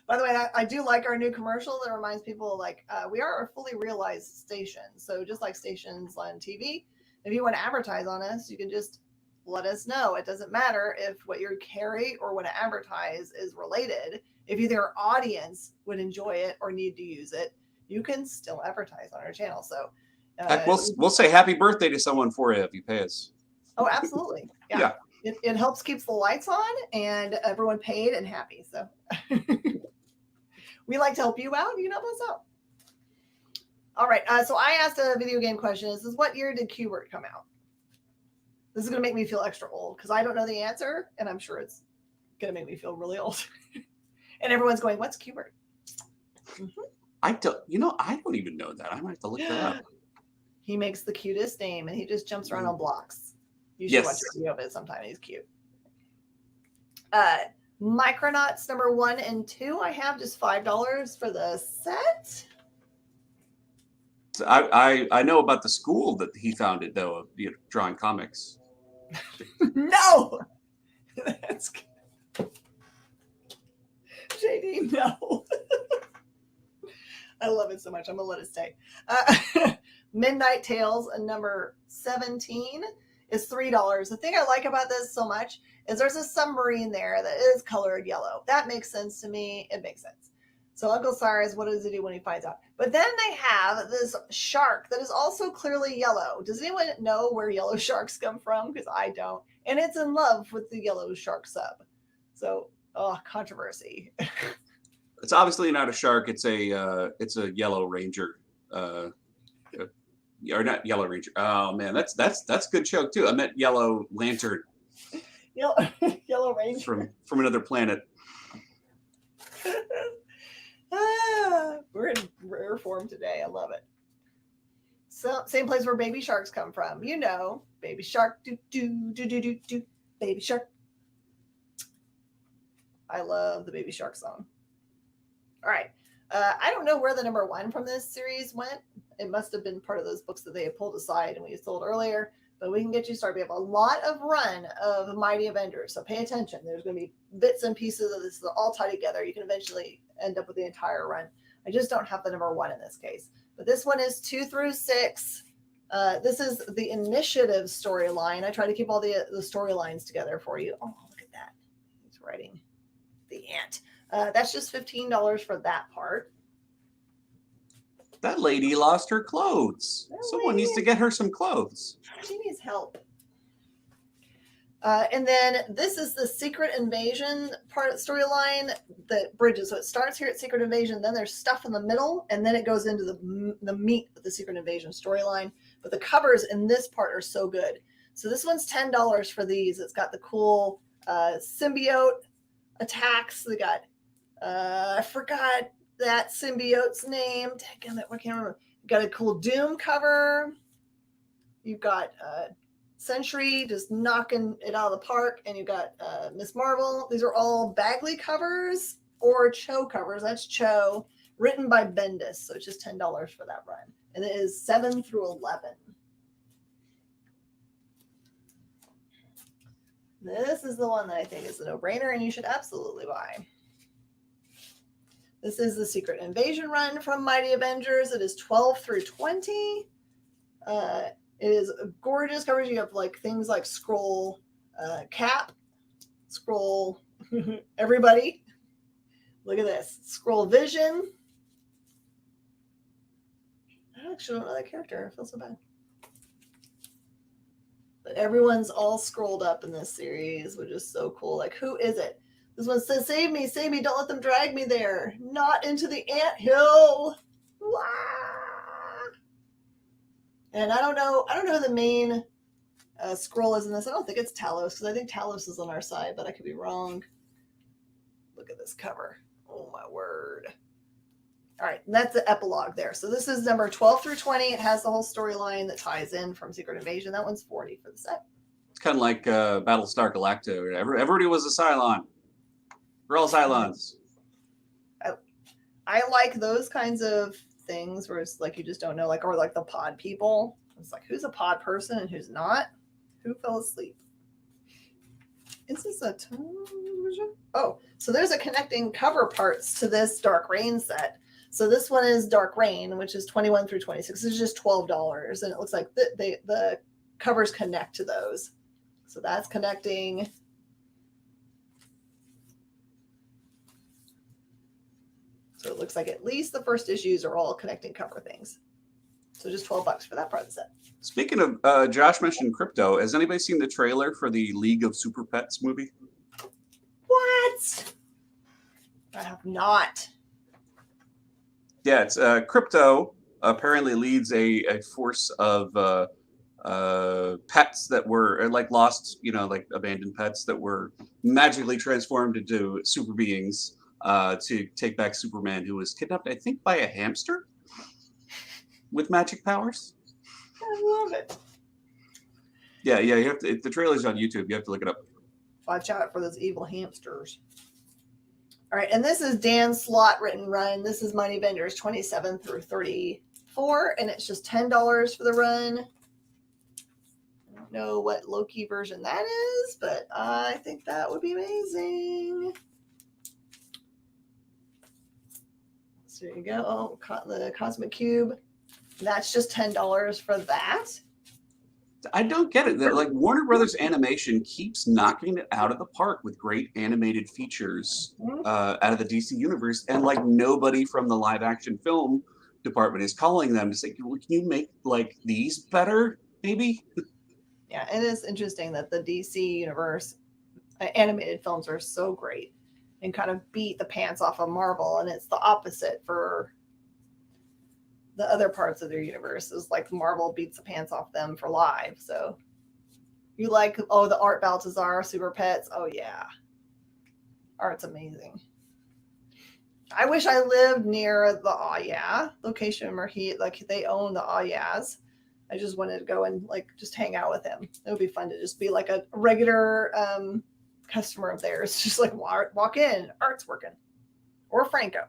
By the way, I do like our new commercial that reminds people like we are a fully realized station. So just like stations on TV, if you want to advertise on us, you can just let us know. It doesn't matter if what you carry or want to advertise is related. If you think our audience would enjoy it or need to use it, you can still advertise on our channel. So We'll say happy birthday to someone for you if you pay us. Oh, absolutely. Yeah. It helps keeps the lights on and everyone paid and happy. So we like to help you out. You can help us out. All right. So I asked a video game question. This is what year did Q*bert come out? This is going to make me feel extra old because I don't know the answer. And I'm sure it's going to make me feel really old. And everyone's going, what's Q*bert? Mm-hmm. I don't even know that. I might have to look that up. He makes the cutest name and he just jumps around on blocks. You should watch a video of it sometime. He's cute. Micronauts number 1 and 2. I have just $5 for the set. I know about the school that he founded, though, of drawing comics. No! That's good. JD, no. I love it so much. I'm going to let it stay. Midnight Tales, number 17, is $3. The thing I like about this so much is there's a submarine there that is colored yellow. That makes sense to me. It makes sense. So Uncle Cyrus, what does he do when he finds out? But then they have this shark that is also clearly yellow. Does anyone know where yellow sharks come from? Because I don't. And it's in love with the yellow shark sub. So, controversy. It's obviously not a shark. It's a yellow ranger. Or not Yellow Ranger. Oh man, that's a good joke too. I meant Yellow Lantern. Yellow Ranger from another planet. We're in rare form today. I love it. So same place where baby sharks come from. You know, baby shark do do do do do do. Baby shark. I love the baby shark song. All right. I don't know where the number 1 from this series went. It must have been part of those books that they had pulled aside and we sold earlier, but we can get you started. We have a lot of run of Mighty Avengers, so pay attention. There's going to be bits and pieces of this that all tie together. You can eventually end up with the entire run. I just don't have the number 1 in this case, but this one is 2 through 6. This is the Initiative storyline. I try to keep all the storylines together for you. Oh, look at that. He's writing the ant. That's just $15 for that part. That lady lost her clothes. Someone needs to get her some clothes. She needs help. And then this is the Secret Invasion part storyline that bridges. So it starts here at Secret Invasion, then there's stuff in the middle, and then it goes into the meat of the Secret Invasion storyline. But the covers in this part are so good. So this one's $10 for these. It's got the cool symbiote attacks. They got I forgot that symbiote's name. Dang it, I can't remember. You got a cool Doom cover. You've got Sentry just knocking it out of the park, and you've got Miss Marvel. These are all Bagley covers or Cho covers. That's Cho, written by Bendis. So it's just $10 for that run. And it is 7 through 11. This is the one that I think is a no-brainer, and you should absolutely buy. This is the Secret Invasion run from Mighty Avengers. It is 12 through 20. It is gorgeous covers. You have like things like Skrull Cap, Skrull everybody. Look at this. Skrull Vision. I actually don't know that character. I feel so bad. But everyone's all scrolled up in this series, which is so cool. Like, who is it? This one says, save me, don't let them drag me there. Not into the anthill. Wah! And I don't know who the main Skrull is in this. I don't think it's Talos, because I think Talos is on our side, but I could be wrong. Look at this cover. Oh my word. All right, and that's the epilogue there. So this is number 12 through 20. It has the whole storyline that ties in from Secret Invasion. That one's 40 for the set. It's kind of like Battlestar Galactica. Everybody was a Cylon. We're all Cylons. I like those kinds of things where it's like you just don't know, like, or like the pod people. It's like, who's a pod person and who's not? Who fell asleep? Is this a television? Oh, so there's a connecting cover parts to this Dark Reign set. So this one is Dark Reign, which is 21 through 26. It's just $12, and it looks like the covers connect to those. So that's connecting. So it looks like at least the first issues are all connecting cover things. So just $12 for that part of the set. Speaking of, Josh mentioned crypto. Has anybody seen the trailer for the League of Super Pets movie? What? I have not. Yeah, it's crypto apparently leads a force of pets that were like lost, like abandoned pets that were magically transformed into super beings to take back Superman, who was kidnapped, I think, by a hamster with magic powers. I love it. Yeah, you have to. If the trailer's on YouTube, you have to look it up. Watch out for those evil hamsters. All right, and this is Dan Slott written run. This is Mighty Avengers 27 through 34, and it's just $10 for the run. I don't know what Loki version that is, but I think that would be amazing. So there you go. Oh, the Cosmic Cube. That's just $10 for that. I don't get it. Like Warner Brothers Animation keeps knocking it out of the park with great animated features out of the DC universe, and like nobody from the live action film department is calling them to say, "Well, can you make like these better, maybe?" Yeah, it is interesting that the DC universe animated films are so great and kind of beat the pants off of Marvel, and it's the opposite for the other parts of their universe. Is like Marvel beats the pants off them for live. So you like, the Art Baltazar Super Pets. Oh yeah. Art's amazing. I wish I lived near the Yeah location where they own the Yeahs. I just wanted to go and like just hang out with him. It would be fun to just be like a regular customer of theirs. Just like walk in, Art's working. Or Franco.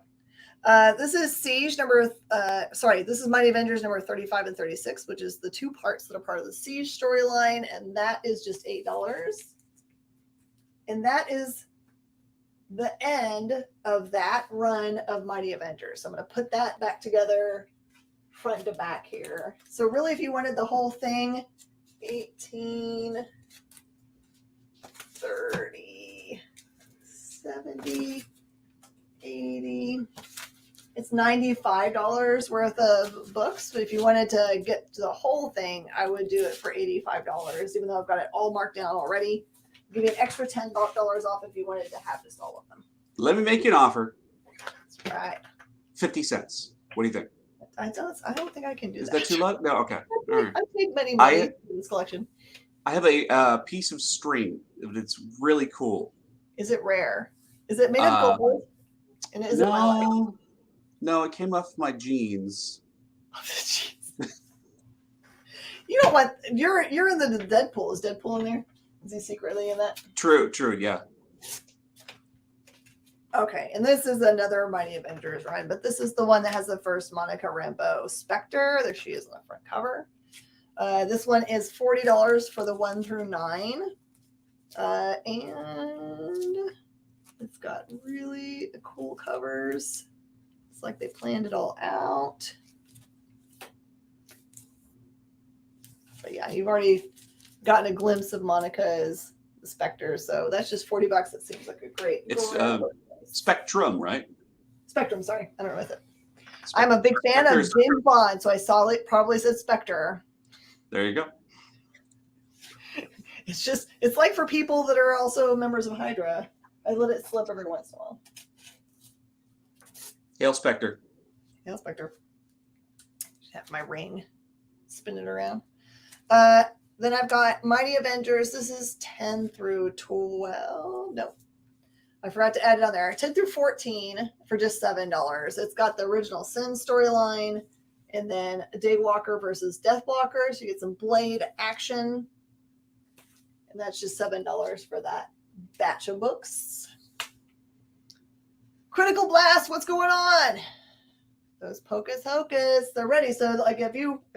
This is Siege this is Mighty Avengers number 35 and 36, which is the two parts that are part of the Siege storyline, and that is just $8. And that is the end of that run of Mighty Avengers. So I'm going to put that back together front to back here. So really, if you wanted the whole thing, 18, 30, 70, 80... It's $95 worth of books, but if you wanted to get to the whole thing, I would do it for $85, even though I've got it all marked down already. I'll give you an extra $10 off if you wanted to have just all of them. Let me make you an offer. That's right. 50 cents. What do you think? I don't think I can do that. Is that too low? No, okay. All right. I've paid many money in this collection. I have a piece of string. It's really cool. Is it rare? Is it made of gold? And is it lilac? No, it came off my jeans. You know what? You're in the Deadpool. Is Deadpool in there? Is he secretly in that? True, yeah. Okay, and this is another Mighty Avengers run, but this is the one that has the first Monica Rambeau Spectre. There she is on the front cover. This one is $40 for the 1 through 9. And it's got really cool covers. Like they planned it all out. But yeah, you've already gotten a glimpse of Monica as the Spectre, so that's just $40. It seems like a great. It's Spectrum, right? Spectrum. Sorry, I don't know with it. I'm a big fan of James Bond, so I saw it. Probably said Spectre. There you go. It's like for people that are also members of Hydra. I let it slip every once in a while. Hail Spectre. Hail Spectre. Just have my ring. Spin it around. Then I've got Mighty Avengers. This is 10 through 12. No. I forgot to add it on there. 10 through 14 for just $7. It's got the original Sin storyline and then Daywalker versus Deathwalker. So you get some Blade action. And that's just $7 for that batch of books. Critical Blast, what's going on? Those Pocus Hocus, they're ready. So like if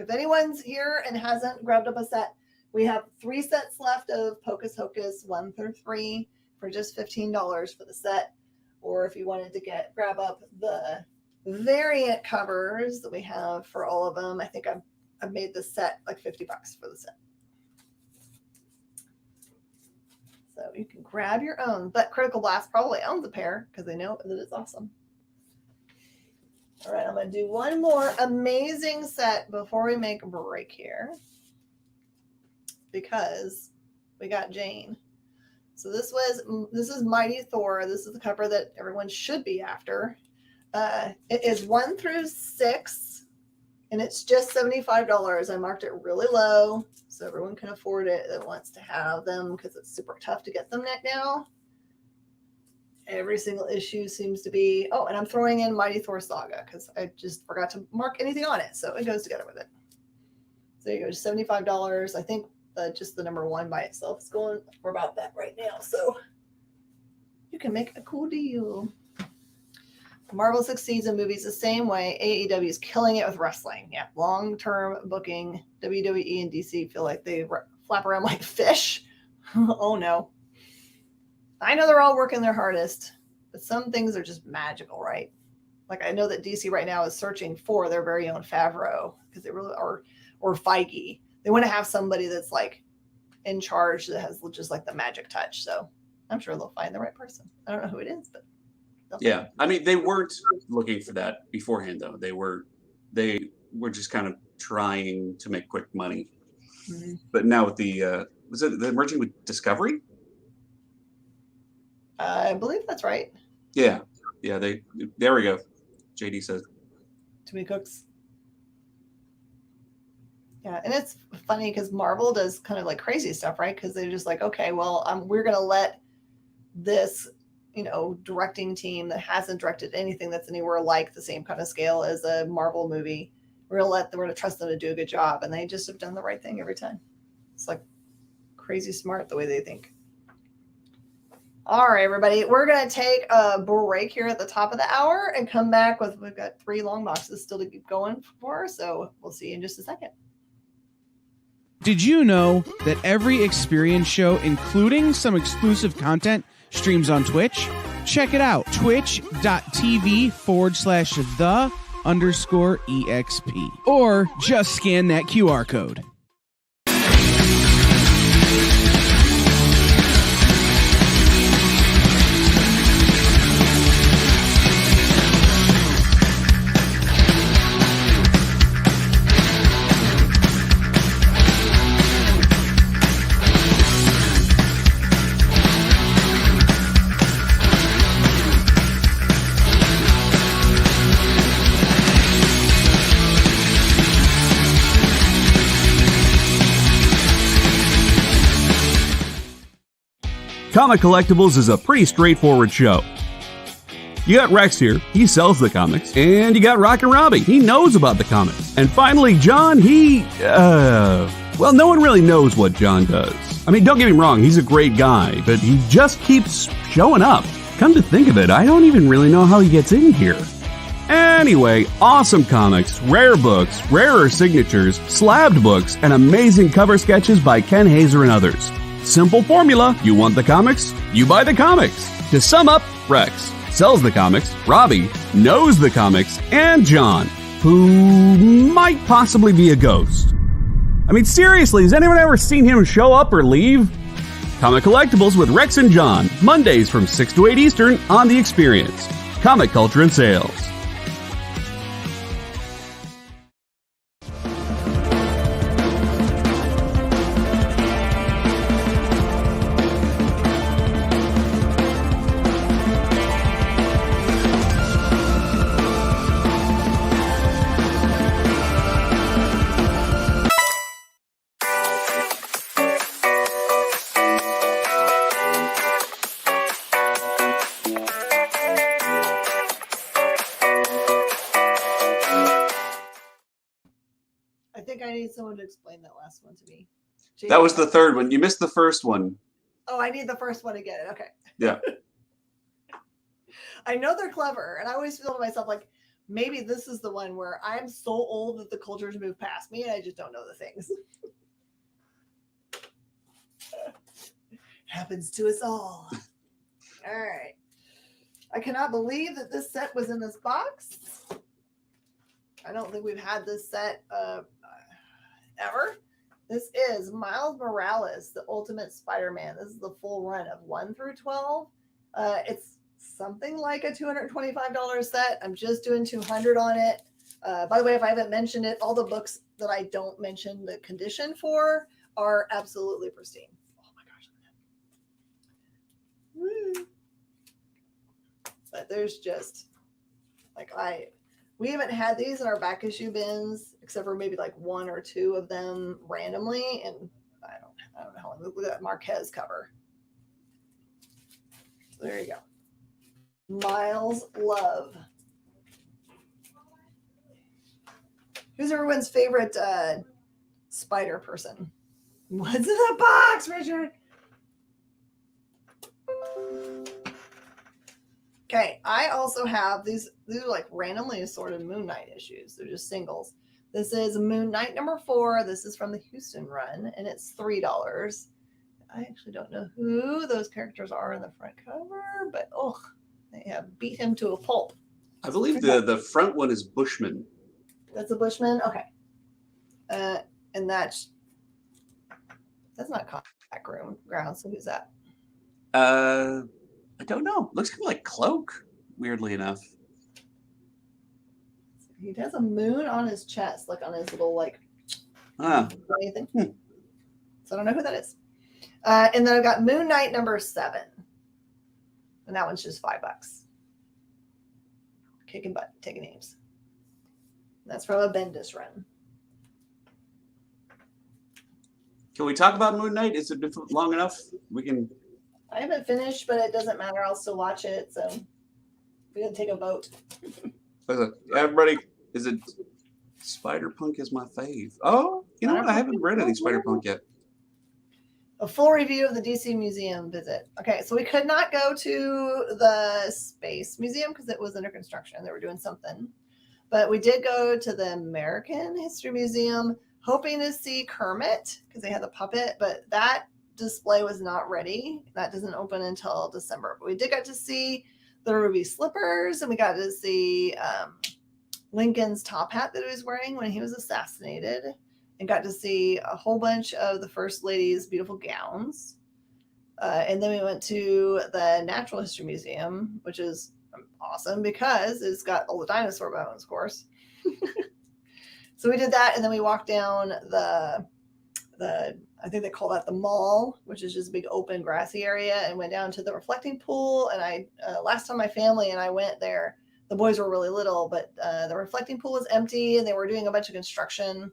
anyone's here and hasn't grabbed up a set, we have 3 sets left of Pocus Hocus 1 through 3 for just $15 for the set. Or if you wanted to grab up the variant covers that we have for all of them, I think I've made the set like $50 for the set. So you can grab your own, but Critical Blast probably owns a pair because they know that it's awesome. All right, I'm going to do one more amazing set before we make a break here because we got Jane. So this is Mighty Thor. This is the cover that everyone should be after. It is 1 through 6, and it's just $75. I marked it really low so everyone can afford it that wants to have them because it's super tough to get them right now. Every single issue seems to be... Oh, and I'm throwing in Mighty Thor Saga because I just forgot to mark anything on it, so it goes together with it. So you go to $75. I think just the number 1 by itself is going for about that right now. So you can make a cool deal. Marvel succeeds in movies the same way. AEW is killing it with wrestling. Yeah, long-term booking. WWE and DC feel like they flap around like fish. Oh, no. I know they're all working their hardest, but some things are just magical, right? Like I know that DC right now is searching for their very own Favreau because they really are, or Feige. They want to have somebody that's like in charge that has just like the magic touch. So I'm sure they'll find the right person. I don't know who it is, but yeah. I mean, they weren't looking for that beforehand, though. They were just kind of trying to make quick money. Mm-hmm. But now with the they're merging with Discovery? I believe that's right. Yeah. There we go. JD says. Too many cooks. Yeah, and it's funny because Marvel does kind of like crazy stuff, right? Because they're just like, okay, well, we're going to let this, directing team that hasn't directed anything that's anywhere like the same kind of scale as a Marvel movie. We're going to trust them to do a good job. And they just have done the right thing every time. It's like crazy smart the way they think. All right, everybody, we're going to take a break here at the top of the hour and come back we've got 3 long boxes still to keep going for. So we'll see you in just a second. Did you know that every experience show, including some exclusive content, streams on Twitch? Check it out. Twitch.tv/the_EXP. Or just scan that QR code. Comic Collectibles is a pretty straightforward show. You got Rex here, he sells the comics, and you got Rockin' Robbie, he knows about the comics. And finally, John, well, no one really knows what John does. I mean, don't get me wrong, he's a great guy, but he just keeps showing up. Come to think of it, I don't even really know how he gets in here. Anyway, awesome comics, rare books, rarer signatures, slabbed books, and amazing cover sketches by Ken Hazer and others. Simple formula. You want the comics? You buy the comics. To sum up, Rex sells the comics, Robbie knows the comics, and John, who might possibly be a ghost. I mean, seriously, has anyone ever seen him show up or leave? Comic Collectibles with Rex and John, Mondays from 6 to 8 Eastern on The Experience. Comic Culture and Sales. last one to be. That was the third one. You missed the first one. Oh, I need the first one to get it. Okay. Yeah. I know they're clever, and I always feel to myself like maybe this is the one where I'm so old that the cultures move past me and I just don't know the things. Happens to us all. All right. I cannot believe that this set was in this box. I don't think we've had this set ever. This is Miles Morales, the Ultimate Spider-Man. This is the full run of 1 through 12. It's something like a $225 set. I'm just doing 200 on it. By the way, if I haven't mentioned it, all the books that I don't mention the condition for are absolutely pristine. Oh my gosh. Woo. But there's just like we haven't had these in our back issue bins except for maybe like 1 or 2 of them randomly, and I don't know how long. Look at that Marquez cover. So there you go. Miles Love. Who's everyone's favorite spider person? What's in the box, Richard? Okay, I also have these are like randomly assorted Moon Knight issues. They're just singles. This is Moon Knight number 4. This is from the Houston run, and it's $3. I actually don't know who those characters are in the front cover, but they have beat him to a pulp. I believe the front one is Bushman. That's a Bushman? Okay. And that's not Contact Ground, so who's that? I don't know. Looks kind of like Cloak, weirdly enough. He has a moon on his chest, like on his little anything. So I don't know who that is. And then I've got Moon Knight number 7. And that one's just $5. Kicking butt, taking names. That's from a Bendis run. Can we talk about Moon Knight? Is it been long enough? We can. I haven't finished, but it doesn't matter. I'll still watch it. So we can take a vote. Everybody, is it Spider-Punk is my fave? Oh, you know what? I haven't read any Spider-Punk yet. A full review of the DC Museum visit. Okay, so we could not go to the Space Museum because it was under construction. They were doing something. But we did go to the American History Museum, hoping to see Kermit because they had the puppet, but that display was not ready. That doesn't open until December. But we did get to see the Ruby slippers, and we got to see Lincoln's top hat that he was wearing when he was assassinated, and got to see a whole bunch of the First Lady's beautiful gowns. And then we went to the Natural History Museum, which is awesome because it's got all the dinosaur bones, of course. So we did that, and then we walked down the I think they call that the mall, which is just a big open grassy area, and went down to the reflecting pool. And I last time my family and I went there, the boys were really little, but the reflecting pool was empty and they were doing a bunch of construction.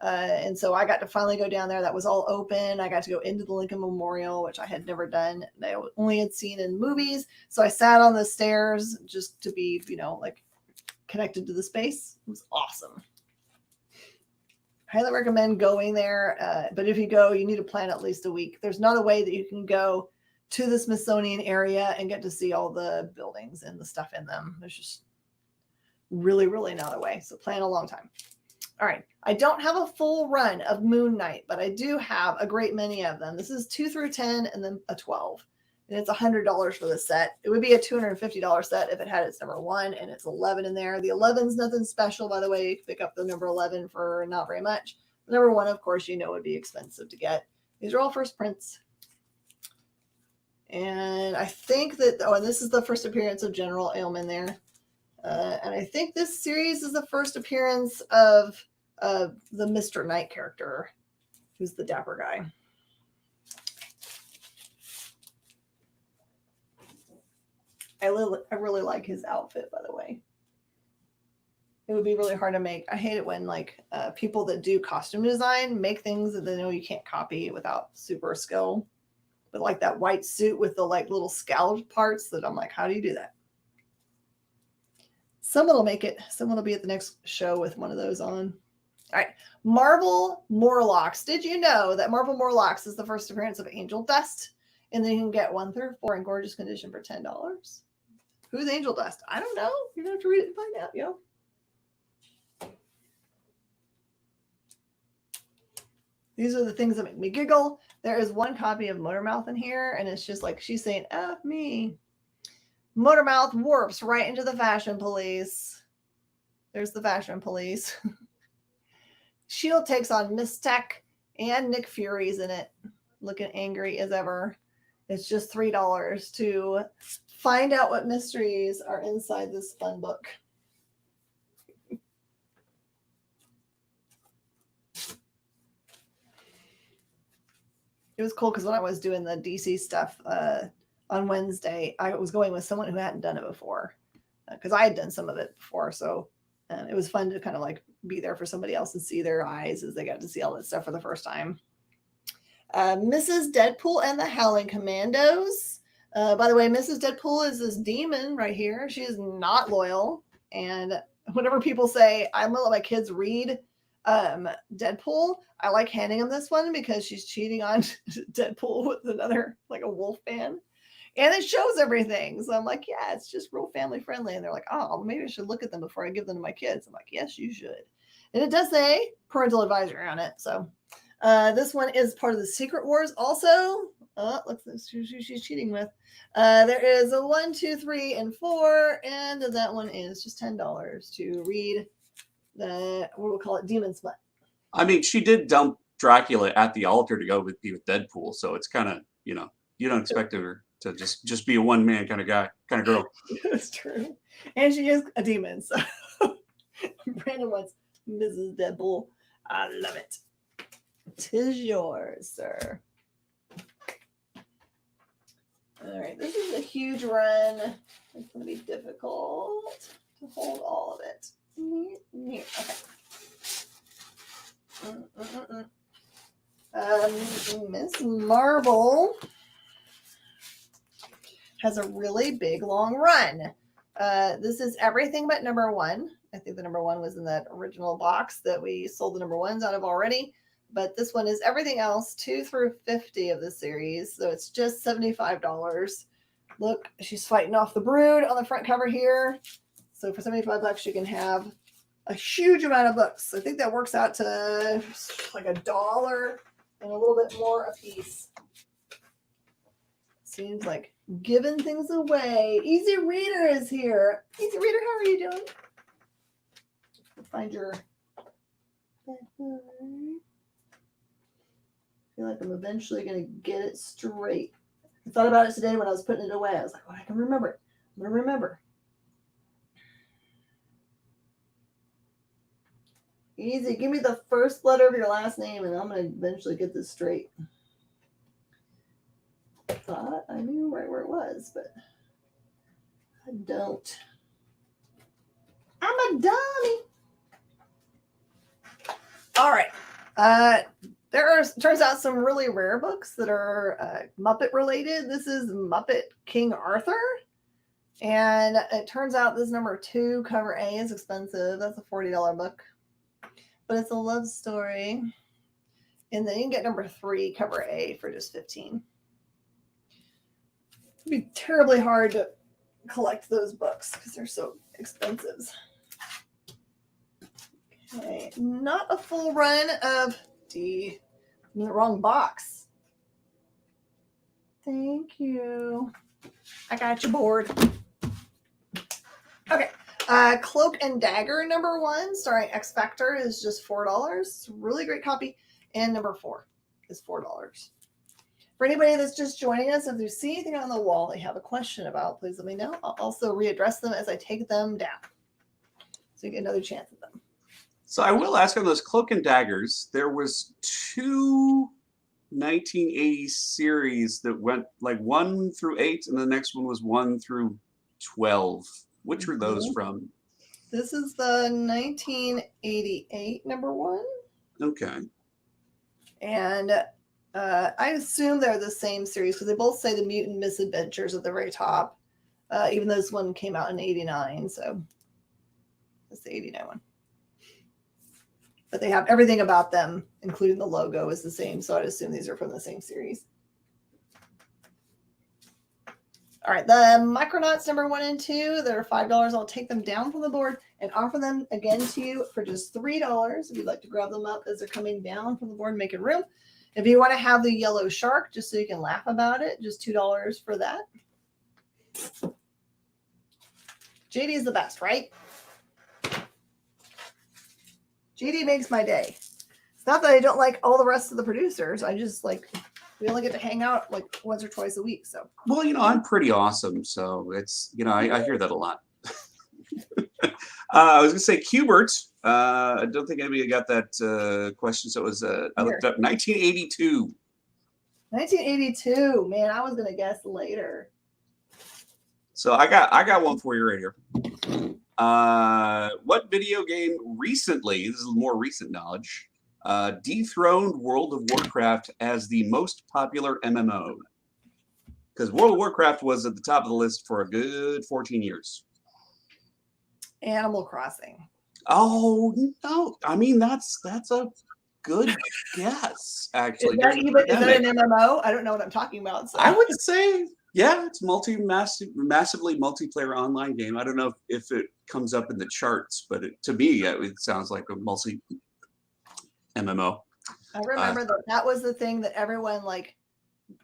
And so I got to finally go down there. That was all open. I got to go into the Lincoln Memorial, which I had never done. I only had seen in movies. So I sat on the stairs just to be, like connected to the space. It was awesome. Highly recommend going there. But if you go, you need to plan at least a week. There's not a way that you can go to the Smithsonian area and get to see all the buildings and the stuff in them. There's just really, really not a way. So plan a long time. All right. I don't have a full run of Moon Knight, but I do have a great many of them. This is 2 through 10 and then a 12. And it's $100 for the set. It would be a $250 set if it had its number 1 and it's 11 in there. The 11's nothing special, by the way. You can pick up the number 11 for not very much. The number 1, of course, would be expensive to get. These are all first prints. And I think that, and this is the first appearance of General Ailman there. And I think this series is the first appearance of the Mr. Knight character, who's the dapper guy. I really like his outfit, by the way. It would be really hard to make. I hate it when people that do costume design make things that they know you can't copy without super skill. But like that white suit with the little scalloped parts that I'm like, how do you do that? Someone will make it. Someone will be at the next show with one of those on. All right. Marvel Morlocks. Did you know that Marvel Morlocks is the first appearance of Angel Dust? And then you can get 1 through 4 in gorgeous condition for $10. Who's Angel Dust? I don't know. You're going to have to read it and find out, yo. These are the things that make me giggle. There is one copy of Motormouth in here, and it's just like she's saying, F me. Motormouth warps right into the fashion police. There's the fashion police. S.H.I.E.L.D. takes on Miss Tech and Nick Fury's in it, looking angry as ever. It's just $3 to find out what mysteries are inside this fun book. It was cool because when I was doing the DC stuff on Wednesday, I was going with someone who hadn't done it before because I had done some of it before. So it was fun to kind of like be there for somebody else and see their eyes as they got to see all that stuff for the first time. Mrs. Deadpool and the Howling Commandos. By the way, Mrs. Deadpool is this demon right here. She is not loyal. And whenever people say, I'm going to let my kids read Deadpool, I like handing them this one because she's cheating on Deadpool with another, like a wolf man. And it shows everything. So I'm like, yeah, it's just real family friendly. And they're like, oh, maybe I should look at them before I give them to my kids. I'm like, yes, you should. And it does say parental advisory on it. So this one is part of the Secret Wars also. Look, she's cheating with. There is a 1, 2, 3, and 4. And that one is just $10 to read the, what we'll call it, Demon Smut. I mean, she did dump Dracula at the altar to go be with Deadpool. So it's kind of, you don't expect her to just be a one man kind of girl. That's true. And she is a demon. So Brandon wants Mrs. Deadpool. I love it. 'Tis yours, sir. All right, this is a huge run. It's going to be difficult to hold all of it. Okay. Miss Marvel has a really big, long run. This is everything but number 1. I think the number 1 was in that original box that we sold the number 1s out of already. But this one is everything else, 2 through 50 of the series. So it's just $75. Look, she's fighting off the Brood on the front cover here. So for $75, you can have a huge amount of books. I think that works out to like $1 and a little bit more a piece. Seems like giving things away. Easy Reader is here. Easy Reader, how are you doing? Find your... I feel like I'm eventually going to get it straight. I thought about it today when I was putting it away. I was like, oh, I can remember it. I'm going to remember. Easy. Give me the first letter of your last name, and I'm going to eventually get this straight. I thought I knew right where it was, but I don't. I'm a dummy. All right. Turns out some really rare books that are Muppet related. This is Muppet King Arthur. And it turns out this number 2 cover A is expensive. That's a $40 book. But it's a love story. And then you can get number 3 cover A for just $15. It'd be terribly hard to collect those books because they're so expensive. Okay, not a full run of D. I'm in the wrong box. Thank you. I got you bored. Okay. Cloak and Dagger number 1 starring X Factor is just $4. It's a really great copy. And number 4 is $4. For anybody that's just joining us, if you see anything on the wall that you have a question about, please let me know. I'll also readdress them as I take them down. So you get another chance at them. So I will ask on those Cloak and Daggers, there was 2 1980 series that went like 1 through 8, and the next one was 1 through 12. Which were those from? This is the 1988 number 1. Okay. And I assume they're the same series because they both say the Mutant Misadventures at the very top, even though this one came out in 89. So it's the 89 one. but they have everything about them, including the logo is the same. So I'd assume these are from the same series. All right, the Micronauts number 1 and 2, they're $5. I'll take them down from the board and offer them again to you for just $3 if you'd like to grab them up as they're coming down from the board and making room. If you want to have the yellow shark, just so you can laugh about it, just $2 for that. JD is the best, right? JD makes my day. It's not that I don't like all the rest of the producers. I just like, we only get to hang out like once or twice a week. So, well, I'm pretty awesome. So it's, I hear that a lot. I was going to say Qbert. I don't think anybody got that question. So it was, I looked up 1982. 1982. Man, I was going to guess later. So I got one for you right here. What video game recently, this is more recent knowledge, dethroned World of Warcraft as the most popular MMO? Because World of Warcraft was at the top of the list for a good 14 years. Animal Crossing. Oh, no. I mean, that's a good guess, actually. Is that an MMO? I don't know what I'm talking about. So. I would say, yeah, it's massively multiplayer online game. I don't know if it comes up in the charts, but to me, it sounds like a multi MMO. I remember that was the thing that everyone, like,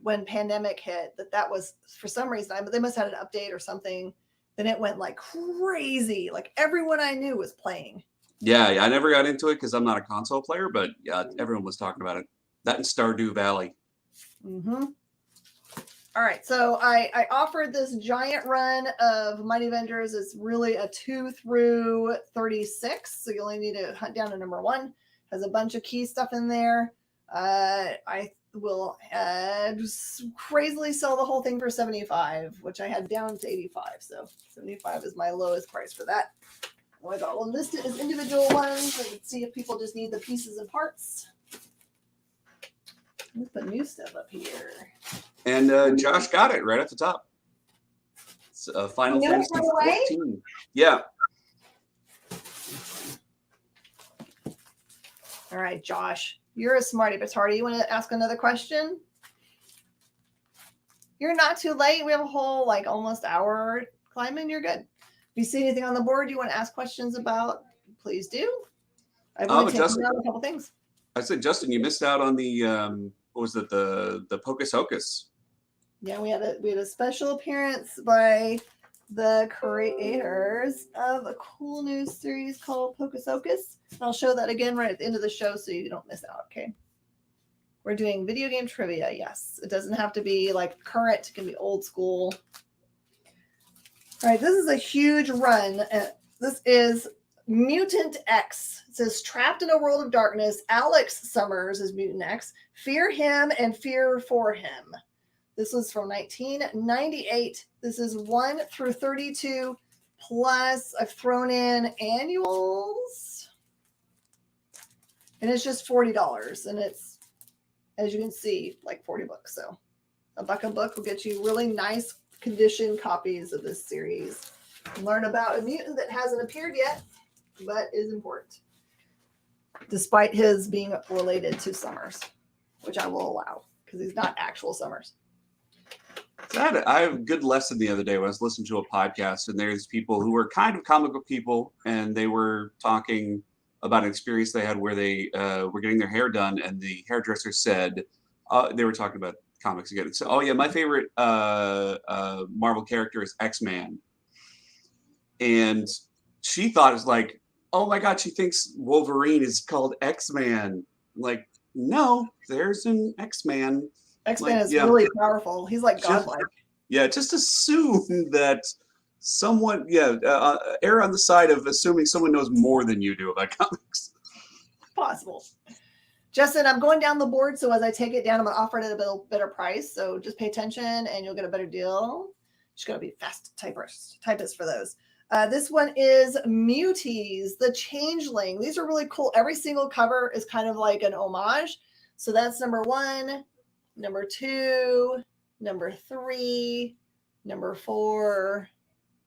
when pandemic hit, that was for some reason, but they must have had an update or something. Then it went like crazy. Like everyone I knew was playing. Yeah, I never got into it because I'm not a console player, but yeah, everyone was talking about it. That in Stardew Valley. Mm-hmm. All right, so I offered this giant run of Mighty Avengers. It's really a 2 through 36, so you only need to hunt down to number 1. Has a bunch of key stuff in there. I will just crazily sell the whole thing for $75, which I had down to $85. So $75 is my lowest price for that. I got one listed as individual ones. I can see if people just need the pieces and parts. Let's put new stuff up here. And Josh got it right at the top. It's Final Fantasy 14. Yeah. All right, Josh. You're a smarty petard. You want to ask another question? You're not too late. We have a whole almost hour climbing. You're good. If you see anything on the board you want to ask questions about, please do. I've only taken down a couple things. I said, Justin, you missed out on the what was it? The Pocus Hocus. Yeah, we had a special appearance by the creators of a cool new series called Pocus Hocus. I'll show that again right at the end of the show so you don't miss out, okay? We're doing video game trivia, yes. It doesn't have to be current, it can be old school. All right, this is a huge run. This is Mutant X. It says, trapped in a world of darkness, Alex Summers is Mutant X. Fear him and fear for him. This was from 1998. This is 1 through 32, plus I've thrown in annuals. And it's just $40. And it's, as you can see, like $40. So a buck will get you really nice condition copies of this series. Learn about a mutant that hasn't appeared yet, but is important. Despite his being related to Summers, which I will allow because he's not actual Summers. I have a good lesson the other day when I was listening to a podcast, and there's people who were kind of comic book people, and they were talking about an experience they had where they were getting their hair done, and the hairdresser said, they were talking about comics again. So, oh yeah, my favorite Marvel character is X-Man. And she thought it's like, oh my God, she thinks Wolverine is called X-Man. Like, no, there's an X-Man. X-Man is really powerful. He's like godlike. Just assume that someone, err on the side of assuming someone knows more than you do about comics. Possible. Justin, I'm going down the board, so as I take it down, I'm going to offer it at a better price. So just pay attention, and you'll get a better deal. Just got to be fast typist for those. This one is Muties, the Changeling. These are really cool. Every single cover is kind of like an homage. So that's number 1, number 2, number 3, number 4,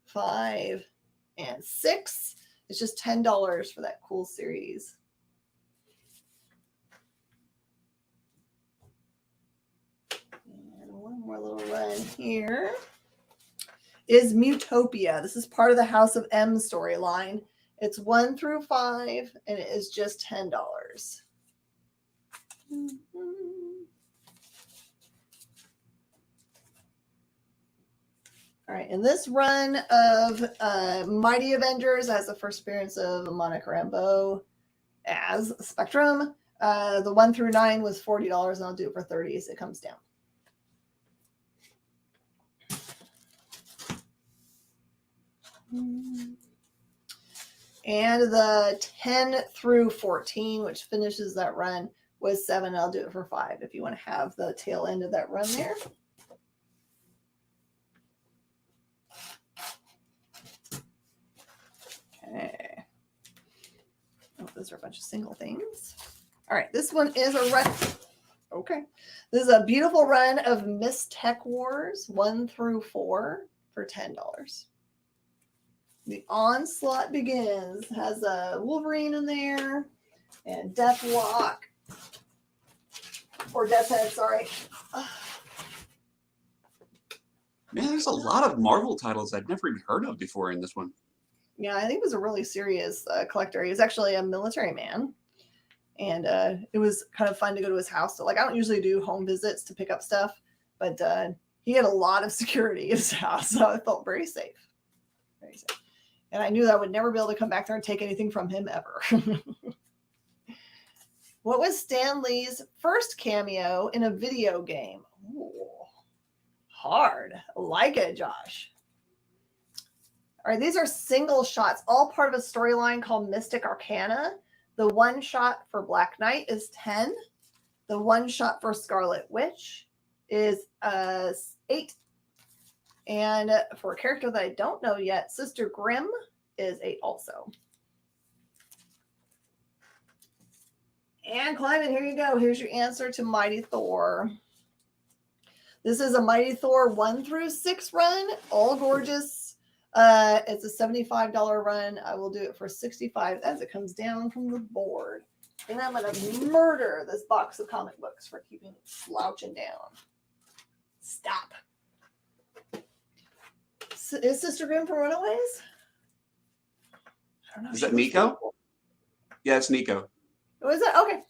5, and 6. It's just $10 for that cool series. one here is Mutopia. This is part of the House of M storyline. It's 1 through 5, and it is just $10. All right, in this run of Mighty Avengers has the first appearance of Monica Rambeau as Spectrum. The 1 through 9 was $40, and I'll do it for $30 as it comes down. And the 10 through 14, which finishes that run, was $7. I'll do it for $5 if you want to have the tail end of that run there. Okay. Oh, those are a bunch of single things. All right, this one is a run. Okay. This is a beautiful run of Miss Tech Wars 1 through 4 for $10. The Onslaught Begins has a Wolverine in there and Deathlock, or Deathhead, sorry. Man, there's a lot of Marvel titles I'd never even heard of before in this one. Yeah, I think it was a really serious collector. He was actually a military man, and it was kind of fun to go to his house. So, like, I don't usually do home visits to pick up stuff, but he had a lot of security in his house, so I felt very safe. Very safe. And I knew that I would never be able to come back there and take anything from him ever. What was Stan Lee's first cameo in a video game? Ooh, hard. I like it, Josh. All right, these are single shots, all part of a storyline called Mystic Arcana. The one shot for Black Knight is 10. The one shot for Scarlet Witch is 8. And for a character that I don't know yet, Sister Grimm is 8 also. And Clyde, here you go. Here's your answer to Mighty Thor. This is a Mighty Thor 1 through 6 run, all gorgeous. It's a $75 run. I will do it for $65 as it comes down from the board. And I'm going to murder this box of comic books for keeping it slouching down. Stop. Is Sister Grimm from Runaways? I don't know. Is that Nico? Yeah, it's Nico. Oh, is that? Okay.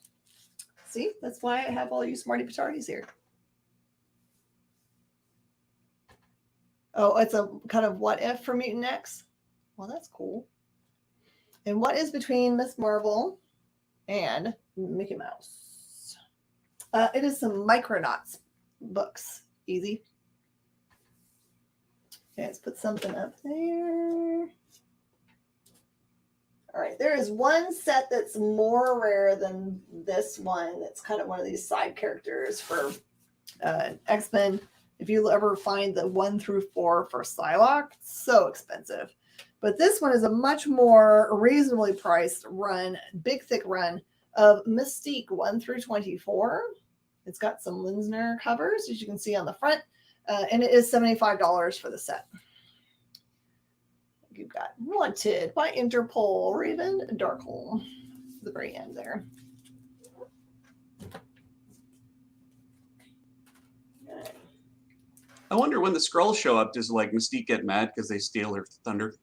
See, that's why I have all you smarty petardis here. Oh, it's a kind of what if for Mutant X? Well, that's cool. And what is between Miss Marvel and Mickey Mouse? It is some Micronauts books. Easy. Okay, let's put something up there. All right, there is one set that's more rare than this one. That's kind of one of these side characters for X-Men. If you ever find the 1 through 4 for Psylocke, so expensive. But this one is a much more reasonably priced run, big thick run of Mystique 1 through 24. It's got some Linsner covers, as you can see on the front, and it is $75 for the set. You've got Wanted by Interpol, Raven, Darkhold, the very end there. Okay. I wonder when the Skrulls show up, does like Mystique get mad because they steal her thunder?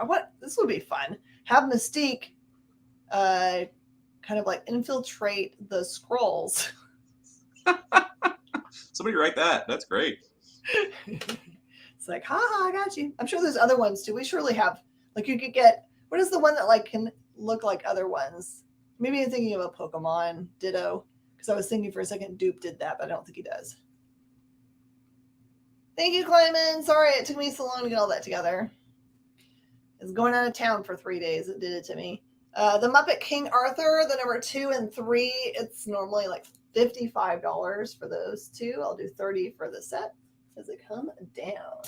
What this would be fun. Have Mystique kind of like infiltrate the Skrulls. Somebody write that. That's great. It's like, haha, I got you. I'm sure there's other ones too. We surely have, like, you could get, what is the one that like can look like other ones? Maybe I'm thinking of a Pokemon Ditto, because I was thinking for a second Dupe did that, but I don't think he does. Thank you, Clyman. Sorry it took me so long to get all that together. It's going out of town for 3 days. It did it to me. The Muppet King Arthur, the number 2 and 3, it's normally like $55 for those two. I'll do $30 for the set as they come down.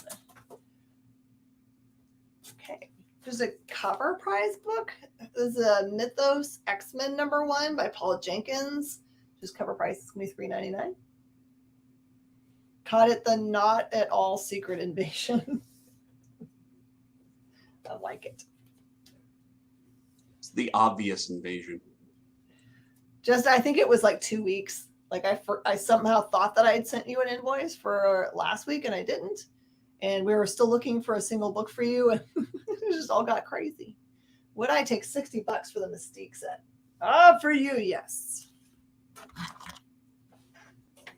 Okay, there's a cover prize book. This is a Mythos X-Men number 1 by Paul Jenkins. Just cover price is going to be $3.99. Caught it the Not at All Secret Invasion. I like it. It's the obvious invasion. Just, I think it was like 2 weeks Like I somehow thought that I had sent you an invoice for last week and I didn't. And we were still looking for a single book for you. And it just all got crazy. Would I take $60 for the Mystique set? For you, yes.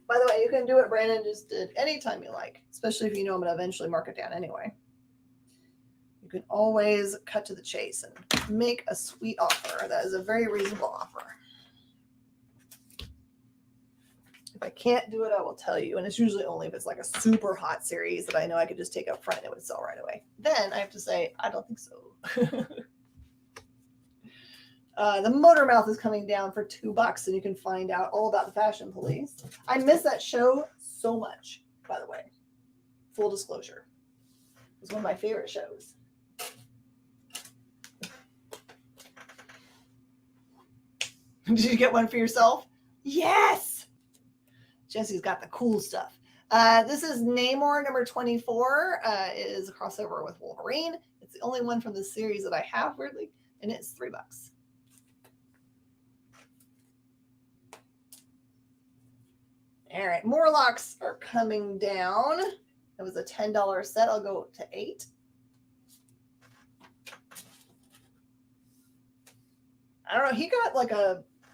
By the way, you can do what Brandon just did anytime you like, especially if you know I'm going to eventually mark it down anyway. You can always cut to the chase and make a sweet offer. That is a very reasonable offer. If I can't do it, I will tell you. And it's usually only if it's like a super hot series that I know I could just take up front and it would sell right away. Then I have to say, I don't think so. The Motor Mouth is coming down for $2 and you can find out all about the Fashion Police. I miss that show so much, by the way. Full disclosure. It's one of my favorite shows. Did you get one for yourself? Yes! Jesse's got the cool stuff. This is Namor number 24. It is a crossover with Wolverine. It's the only one from the series that I have, weirdly, and it's $3. All right, Morlocks are coming down. It was a $10 set. I'll go to $8. I don't know. He got like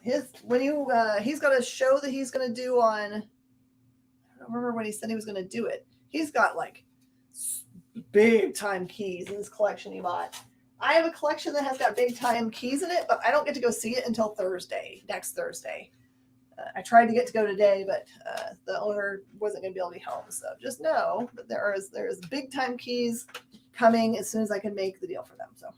he's got a show that he's going to do on, I don't remember when he said he was going to do it. He's got like big time keys in his collection he bought. I have a collection that has got big time keys in it, but I don't get to go see it until next Thursday. I tried to get to go today, but the owner wasn't going to be able to be home. So just know that there's big time keys coming as soon as I can make the deal for them. So.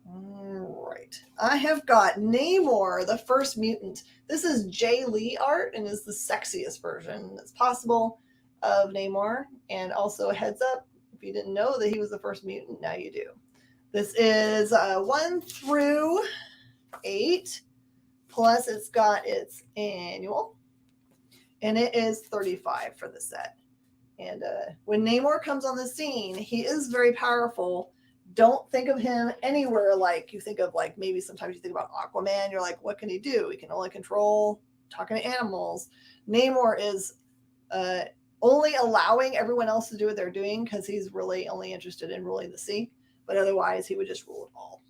All right. I have got Namor, the First Mutant. This is Jay Lee art and is the sexiest version that's possible of Namor. And also a heads up, if you didn't know that he was the first mutant, now you do. This is 1 through 8, plus it's got its annual, and it is $35 for the set. And when Namor comes on the scene, he is very powerful. Don't think of him anywhere like you think of, like maybe sometimes you think about Aquaman. You're like, what can he do? He can only control talking to animals. Namor is only allowing everyone else to do what they're doing because he's really only interested in ruling the sea. But otherwise, he would just rule it all.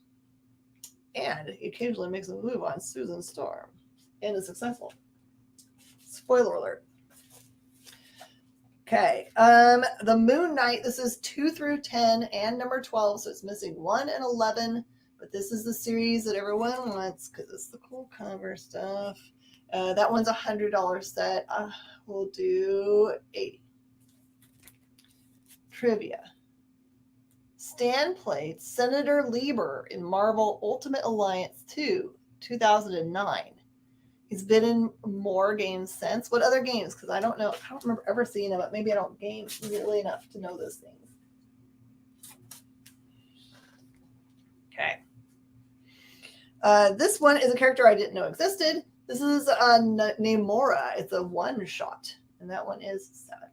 And he occasionally makes a move on Susan Storm and is successful. Spoiler alert. Okay. The Moon Knight, this is 2 through 10 and number 12, so it's missing 1 and 11. But this is the series that everyone wants because it's the cool cover stuff. That one's $100 set. We'll do $80. Trivia. Stan played Senator Lieber in Marvel Ultimate Alliance 2, 2009. He's been in more games since. What other games? Because I don't know. I don't remember ever seeing him, but maybe I don't game nearly enough to know those things. Okay. This one is a character I didn't know existed. This is Namora. It's a one-shot, and that one is 7.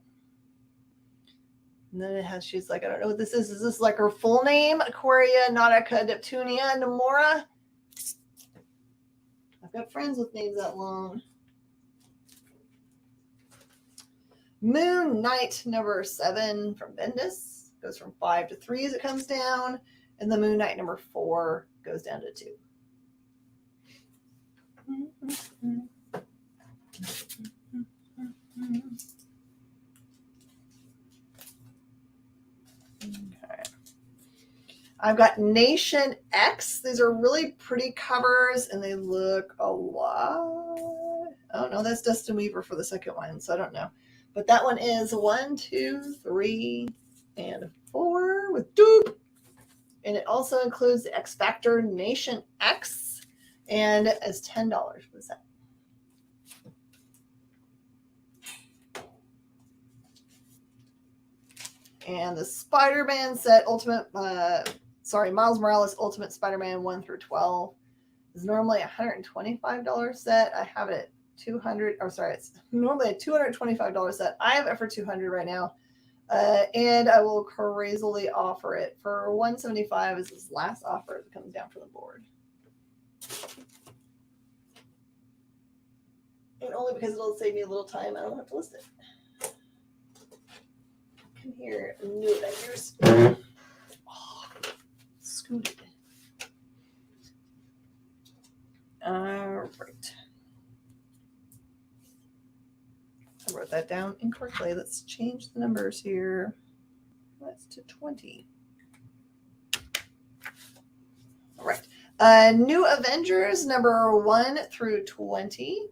And then it has, she's like, I don't know what this is. Is this like her full name? Aquaria Nautica Neptunia Namora? I've got friends with names that long. Moon Knight number 7 from Bendis. Goes from 5 to 3 as it comes down. And the Moon Knight number 4 goes down to 2. Okay. I've got Nation X. These are really pretty covers, and they look a lot. Oh, no, that's Dustin Weaver for the second one, so I don't know. But that one is 1, 2, 3, and 4 with Doop. And it also includes the X Factor Nation X, and it's $10 for the set. And the Spider-Man set, Miles Morales Ultimate Spider-Man 1 through 12 is normally a $125 set. I have it at $200. It's normally a $225 set. I have it for $200 right now, and I will crazily offer it for $175 as his last offer that comes down from the board. Only because it'll save me a little time. I don't have to list it. Come here, New Avengers. Oh, scooted. All right. I wrote that down incorrectly. Let's change the numbers here. That's to 20. All right. New Avengers number 1 through 20.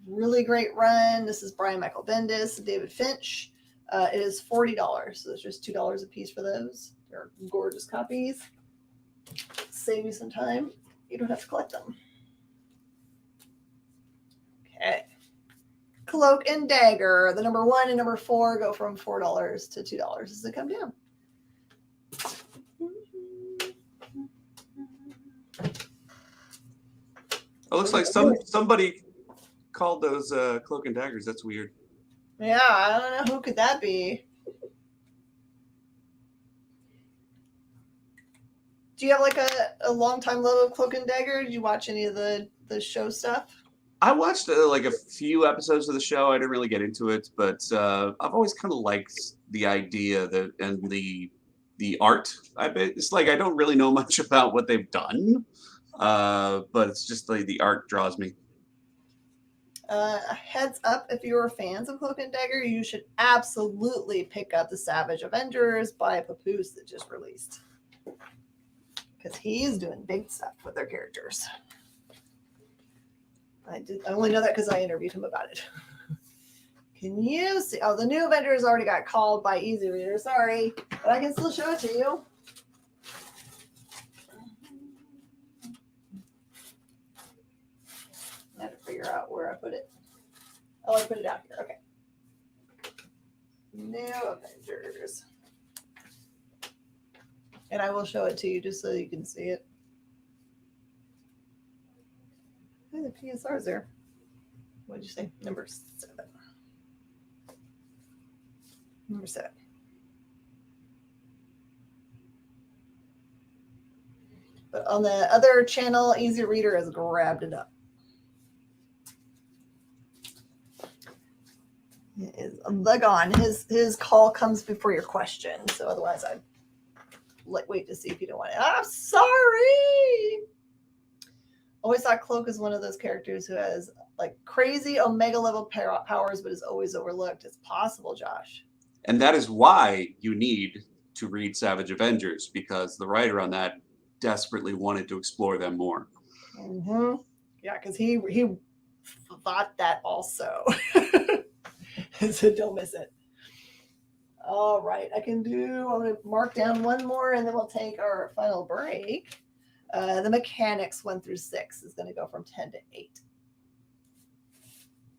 Really great run. This is Brian Michael Bendis, David Finch. It is $40, so it's just $2 a piece for those. They're gorgeous copies. Save you some time. You don't have to collect them. Okay. Cloak and Dagger. The number 1 and number 4 go from $4 to $2 as they come down. It looks like somebody called those Cloak and Daggers. That's weird. Yeah, I don't know. Who could that be? Do you have like a long time love of Cloak and Dagger? Did you watch any of the show stuff? I watched like a few episodes of the show. I didn't really get into it, but I've always kind of liked the idea that and the art. It's like I don't really know much about what they've done, but it's just like the art draws me. Heads up, if you're fans of Cloak and Dagger, you should absolutely pick up the Savage Avengers by Papoose that just released. Because he's doing big stuff with their characters. I only know that because I interviewed him about it. Can you see? Oh, the New Avengers already got called by Easy Reader. Sorry, but I can still show it to you. I have to figure out where I put it. Oh, I put it out here. Okay. New Avengers. And I will show it to you just so you can see it. Oh, the PSR's there. What did you say? Number 7. Number 7. But on the other channel, Easy Reader has grabbed it up. It is gone. His call comes before your question. So otherwise I'd wait to see if you don't want it. I'm sorry. Always thought Cloak is one of those characters who has like crazy Omega level powers, but is always overlooked. It's possible, Josh. And that is why you need to read Savage Avengers, because the writer on that desperately wanted to explore them more. Mm-hmm. Yeah, because he thought that also. So don't miss it. All right, I'm going to mark down one more and then we'll take our final break. The Mechanics 1 through 6 is going to go from 10 to 8.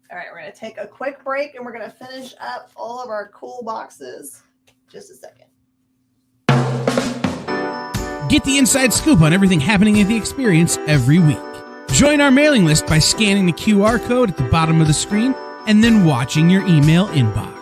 All right, we're going to take a quick break and we're going to finish up all of our cool boxes. Just a second. Get the inside scoop on everything happening at the experience every week. Join our mailing list by scanning the QR code at the bottom of the screen and then watching your email inbox.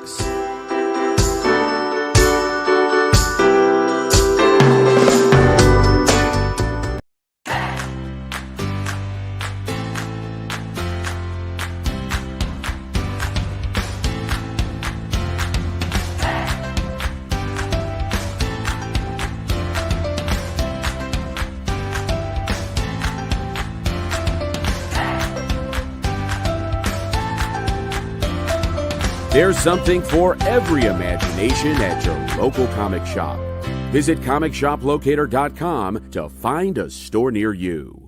There's something for every imagination at your local comic shop. Visit ComicShopLocator.com to find a store near you.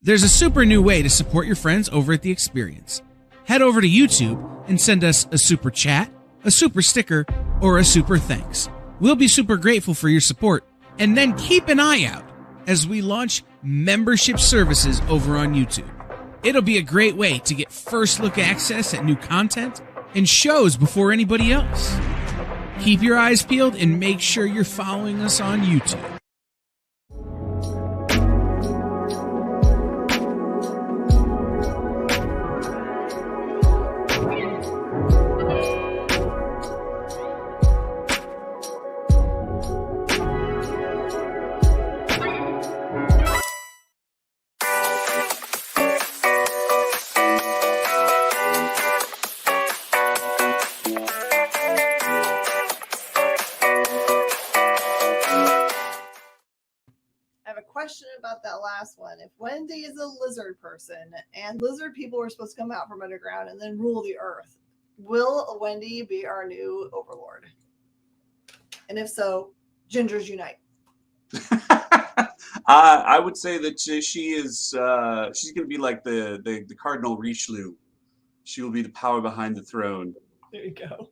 There's a super new way to support your friends over at the experience. Head over to YouTube and send us a super chat, a super sticker, or a super thanks. We'll be super grateful for your support, and then keep an eye out as we launch membership services over on YouTube. It'll be a great way to get first look access at new content and shows before anybody else. Keep your eyes peeled and make sure you're following us on YouTube. Question about that last one. If Wendy is a lizard person and lizard people are supposed to come out from underground and then rule the earth, will Wendy be our new overlord? And if so, Gingers unite. I would say that she is. She's going to be like the Cardinal Richelieu. She will be the power behind the throne. There you go.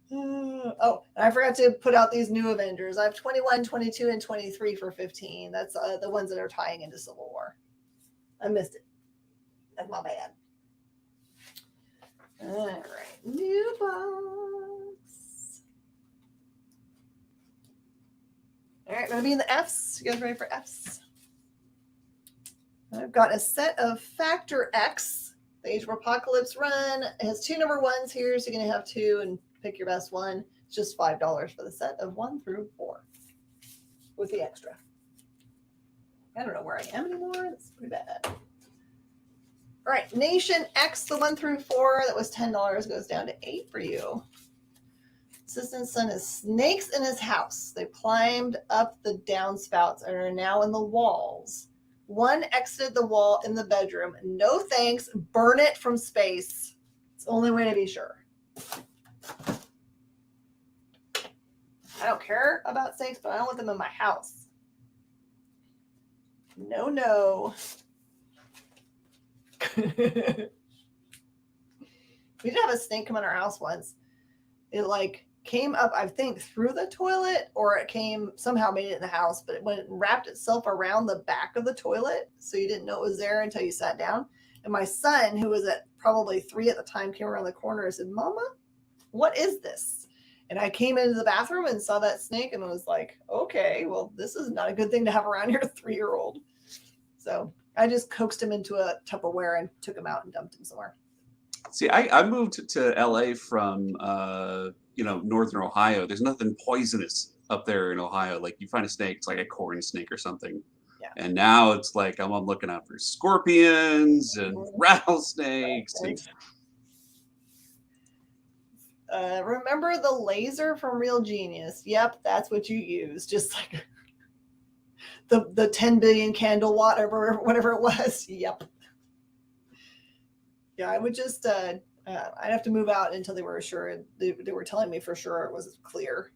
Oh, and I forgot to put out these new Avengers. I have 21, 22, and 23 for 15. That's the ones that are tying into Civil War. I missed it. That's my bad. All right, new box. All right, going to be in the Fs. You guys ready for Fs? I've got a set of Factor X. The Age of Apocalypse run. It has 2 number 1s here, so you're going to have 2 and pick your best one. It's just $5 for the set of 1 through 4 with the extra. I don't know where I am anymore. That's pretty bad. All right, Nation X, the 1 through 4 that was $10 goes down to 8 for you. Assistant's son has snakes in his house. They climbed up the downspouts and are now in the walls. One exited the wall in the bedroom. No thanks. Burn it from space. It's the only way to be sure. I don't care about snakes, but I don't want them in my house. No, no. We did have a snake come in our house once. It came up, I think, through the toilet, or it came somehow made it in the house, but it went and wrapped itself around the back of the toilet, so you didn't know it was there until you sat down. And my son, who was at probably 3 at the time, came around the corner and said, "Mama, what is this?" And I came into the bathroom and saw that snake and was like, okay, well, this is not a good thing to have around your 3-year-old. So I just coaxed him into a Tupperware and took him out and dumped him somewhere. See, I moved to LA from northern Ohio. There's nothing poisonous up there in Ohio. Like, you find a snake, it's like a corn snake or something. Yeah. And now it's like I'm looking out for scorpions and rattlesnakes. Remember the laser from Real Genius? Yep, that's what you use. Just like the 10 billion candle watt or whatever it was. Yep. Yeah, I would just I'd have to move out until they were sure. They were telling me for sure it was clear.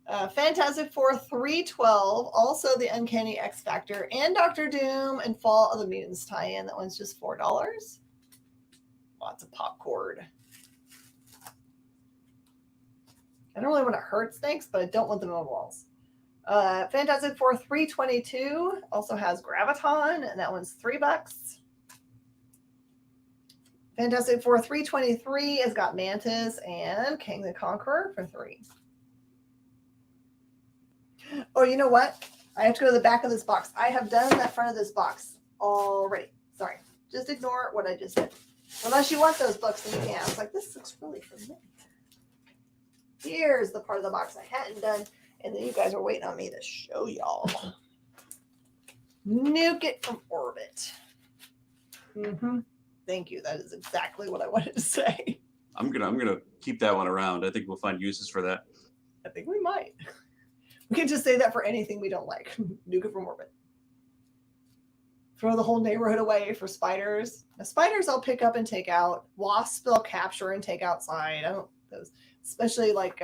Fantastic Four 312, also the Uncanny X Factor and Doctor Doom and Fall of the Mutants tie-in. That one's just $4. Lots of popcorn. I don't really want to hurt snakes, but I don't want them on walls. Fantastic Four 322 also has Graviton, and that one's $3. Fantastic Four 323 has got Mantis and King the Conqueror for $3. Oh, you know what? I have to go to the back of this box. I have done that front of this box already. Sorry. Just ignore what I just said. Unless you want those books, then you can. I was like, this looks really familiar. Here's the part of the box I hadn't done, and then you guys were waiting on me to show y'all. Nuke it from orbit. Thank you. That is exactly what I wanted to say. I'm gonna keep that one around. I think we'll find uses for that. I think we might. We can just say that for anything we don't like. Nuke it from orbit. Throw the whole neighborhood away for spiders. Now, spiders I'll pick up and take out. Wasps I'll capture and take outside. I don't those, especially like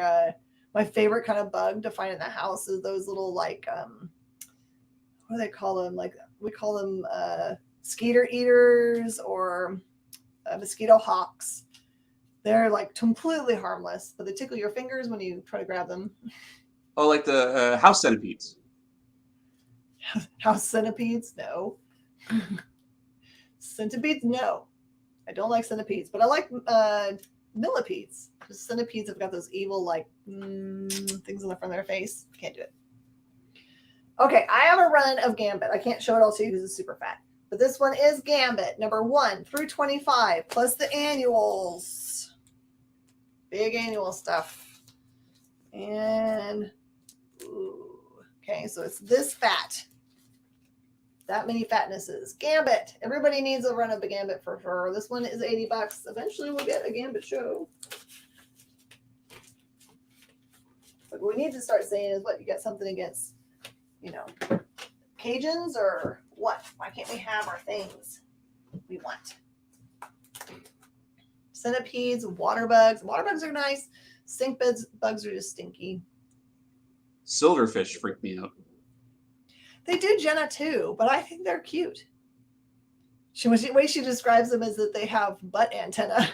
my favorite kind of bug to find in the house is those little like what do they call them? Like we call them skeeter eaters or mosquito hawks. They're like completely harmless, but they tickle your fingers when you try to grab them. Oh, like the house centipedes. House centipedes? No. Centipedes, no. I don't like centipedes, but I like millipedes. Centipedes have got those evil, like, things in the front of their face. Can't do it. Okay, I have a run of Gambit. I can't show it all to you because it's super fat. But this one is Gambit, number 1 through 25, plus the annuals. Big annual stuff. And, ooh, okay, so it's this fat. That many fatnesses. Gambit. Everybody needs a run of a Gambit for sure. This one is $80. Eventually we'll get a Gambit show. But what we need to start saying is what, you got something against, you know, Cajuns or what? Why can't we have our things we want? Centipedes, water bugs. Water bugs are nice. Stink bugs are just stinky. Silverfish freak me out. They do Jenna too, but I think they're cute. The way she describes them is that they have butt antenna.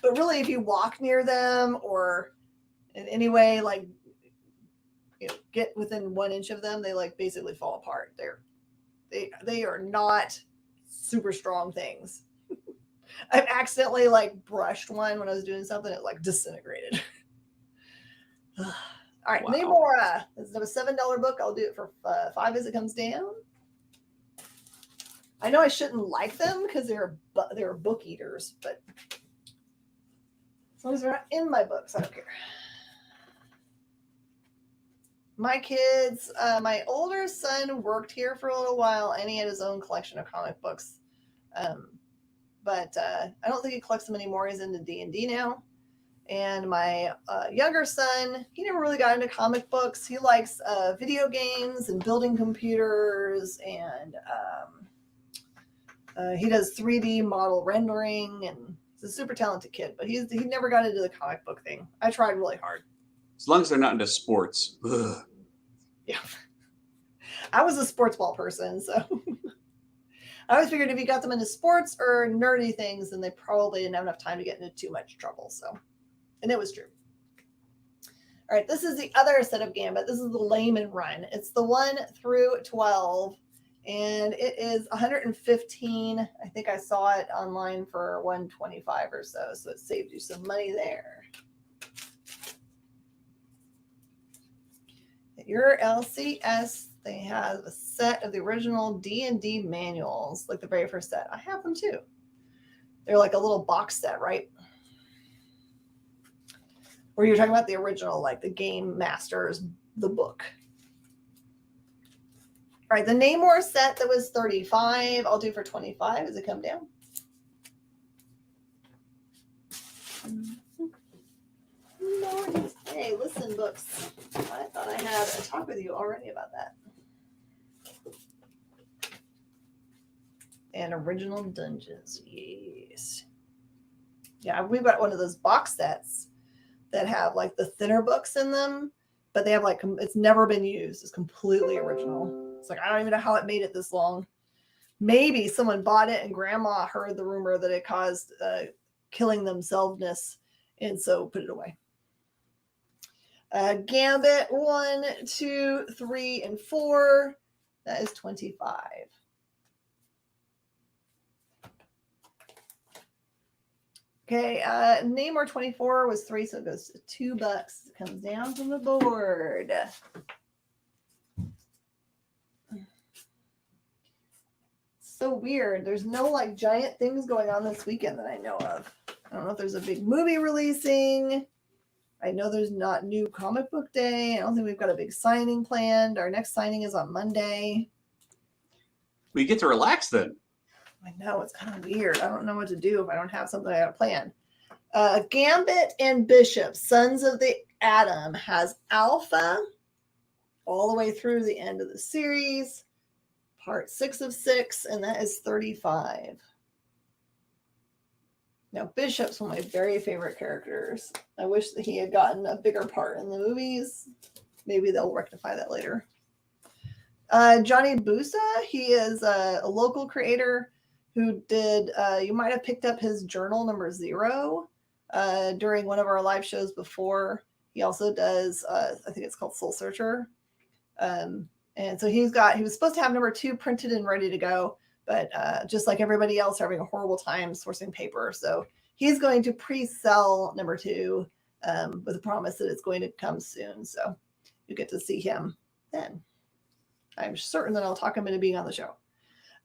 But really, if you walk near them or in any way, like, you know, get within 1 inch of them, they like basically fall apart. They are not super strong things. I've accidentally like brushed one when I was doing something. It like disintegrated. All right, wow. Namora. This is a $7 book. I'll do it for $5 as it comes down. I know I shouldn't like them because they're book eaters, but as long as they're not in my books, I don't care. My kids, my older son worked here for a little while, and he had his own collection of comic books. But I don't think he collects them anymore. He's into D&D now. And my younger son, he never really got into comic books. He likes video games and building computers, and he does 3D model rendering, and he's a super talented kid, but he never got into the comic book thing. I tried really hard. As long as they're not into sports. Ugh. Yeah. I was a sports ball person, so I always figured if you got them into sports or nerdy things, then they probably didn't have enough time to get into too much trouble. So, and it was true. All right, this is the other set of Gambit. This is the layman run. It's the 1 through 12, and it is $115. I think I saw it online for $125 or so, so it saved you some money there. At your LCS, they have a set of the original D&D manuals, like the very first set. I have them too. They're like a little box set, right? Or you're talking about the original, like the Game Masters, the book. All right, the Namor set that was $35, I'll do for $25 as it come down. Lordy, hey, listen, books. I thought I had a talk with you already about that. And original dungeons, yes. Yeah, we've got one of those box sets that have like the thinner books in them, but they have like, it's never been used. It's completely original. It's like, I don't even know how it made it this long. Maybe someone bought it and grandma heard the rumor that it caused killing themselvesness and so put it away. Gambit 1, 2, 3, and 4. That is $25. Okay, Namor 24 was $3, so it goes to $2. It comes down from the board. So weird. There's no like giant things going on this weekend that I know of. I don't know if there's a big movie releasing. I know there's not new comic book day. I don't think we've got a big signing planned. Our next signing is on Monday. We get to relax then. I know, it's kind of weird. I don't know what to do if I don't have something I got to plan. Gambit and Bishop, Sons of the Atom, has Alpha all the way through the end of the series. Part 6 of 6, and that is $35. Now, Bishop's one of my very favorite characters. I wish that he had gotten a bigger part in the movies. Maybe they'll rectify that later. Johnny Busa, he is a local creator who did, you might have picked up his journal number 0 during one of our live shows before. He also does, I think it's called Soul Searcher. And And so he was supposed to have number 2 printed and ready to go, but just like everybody else, having a horrible time sourcing paper. So he's going to pre-sell number 2 with a promise that it's going to come soon. So you get to see him then. I'm certain that I'll talk him into being on the show.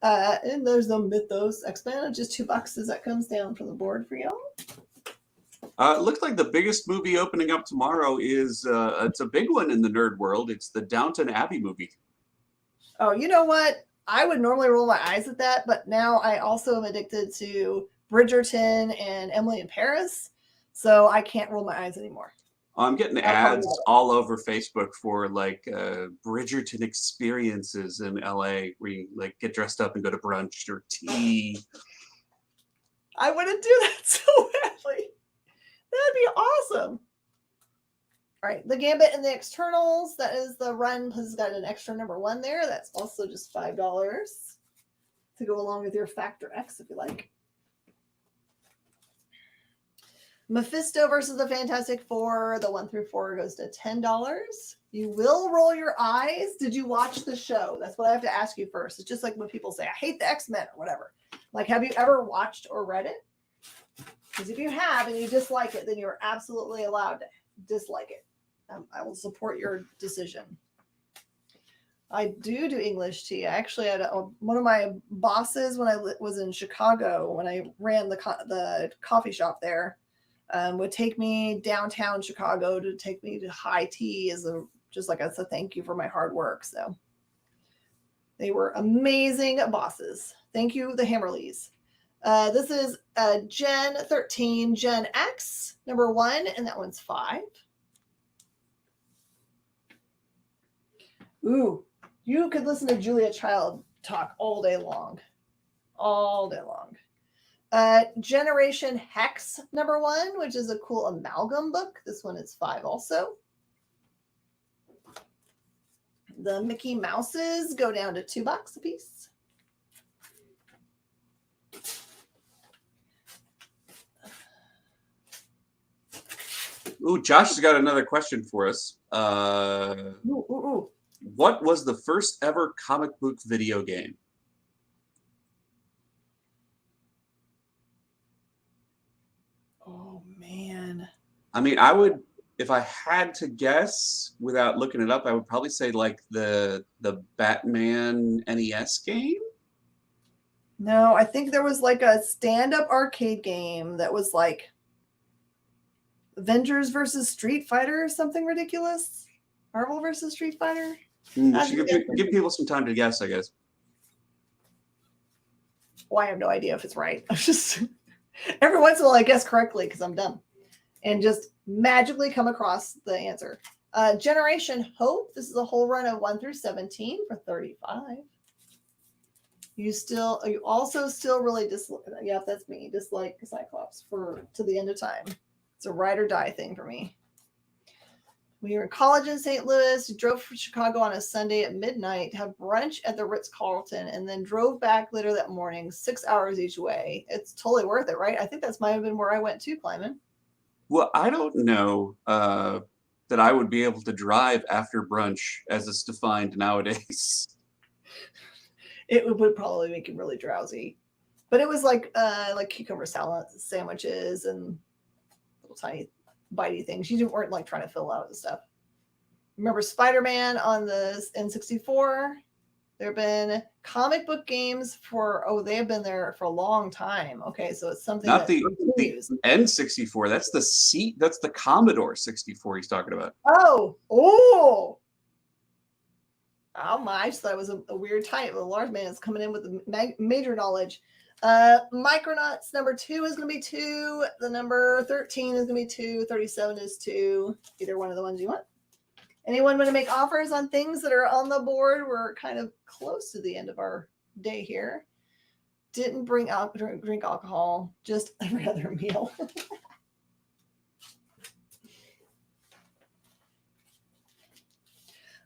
And there's the Mythos X-Men, just $2 as that comes down from the board for y'all. It looks like the biggest movie opening up tomorrow is it's a big one in the nerd world. It's the Downton Abbey movie. Oh, you know what? I would normally roll my eyes at that, but now I also am addicted to Bridgerton and Emily in Paris, so I can't roll my eyes anymore. I'm getting ads all over Facebook for like Bridgerton experiences in LA where you like get dressed up and go to brunch or tea. I want to do that so badly. That'd be awesome. All right, the Gambit and the Externals. That is the run. Has got an extra number 1 there. That's also just $5 to go along with your Factor X if you like. Mephisto versus the Fantastic Four. The 1 through 4 goes to $10. You will roll your eyes. Did you watch the show? That's what I have to ask you first. It's just like when people say, I hate the X-Men or whatever. Like, have you ever watched or read it? Because if you have and you dislike it, then you're absolutely allowed to dislike it. I will support your decision. I do English tea. I actually had one of my bosses when I was in Chicago, when I ran the coffee shop there, would take me downtown Chicago to take me to high tea as just like as a thank you for my hard work. So they were amazing bosses. Thank you, the Hammerleys. This is Gen 13, Gen X, number 1, and that one's 5. Ooh, you could listen to Julia Child talk all day long. All day long. Generation Hex, number 1, which is a cool amalgam book. This one is 5 also. The Mickey Mouses go down to $2 a piece. Ooh, Josh has got another question for us. What was the first ever comic book video game? Oh, man. I mean, I would, if I had to guess without looking it up, I would probably say like the Batman NES game. No, I think there was like a stand-up arcade game that was like Avengers versus Street Fighter or something ridiculous. Marvel versus Street Fighter. Give people some time to guess, I guess. Well, I have no idea if it's right. I'm just every once in a while I guess correctly because I'm dumb and just magically come across the answer. Generation Hope. This is a whole run of 1 through 17 for $35. You also still really dislike. Yeah, that's me. Dislike Cyclops to the end of time. It's a ride or die thing for me. We were in college in St. Louis, drove from Chicago on a Sunday at midnight to have brunch at the Ritz-Carlton, and then drove back later that morning, 6 hours each way. It's totally worth it, right? I think that's might have been where I went to, Kleiman. Well, I don't know that I would be able to drive after brunch as it's defined nowadays. It would probably make you really drowsy. But it was like cucumber salad sandwiches and little tiny bitey things. You weren't like trying to fill out the stuff. Remember Spider-Man on the N64? There have been comic book games they have been there for a long time. Okay, so it's something Not the N64. That's the Commodore 64 he's talking about. Oh my! I just thought it was a weird type. The large man is coming in with the major knowledge. Micronauts number 2 is going to be 2. The number 13 is going to be 2. 37 is 2. Either one of the ones you want. Anyone want to make offers on things that are on the board? We're kind of close to the end of our day here. Didn't drink alcohol, just every other meal.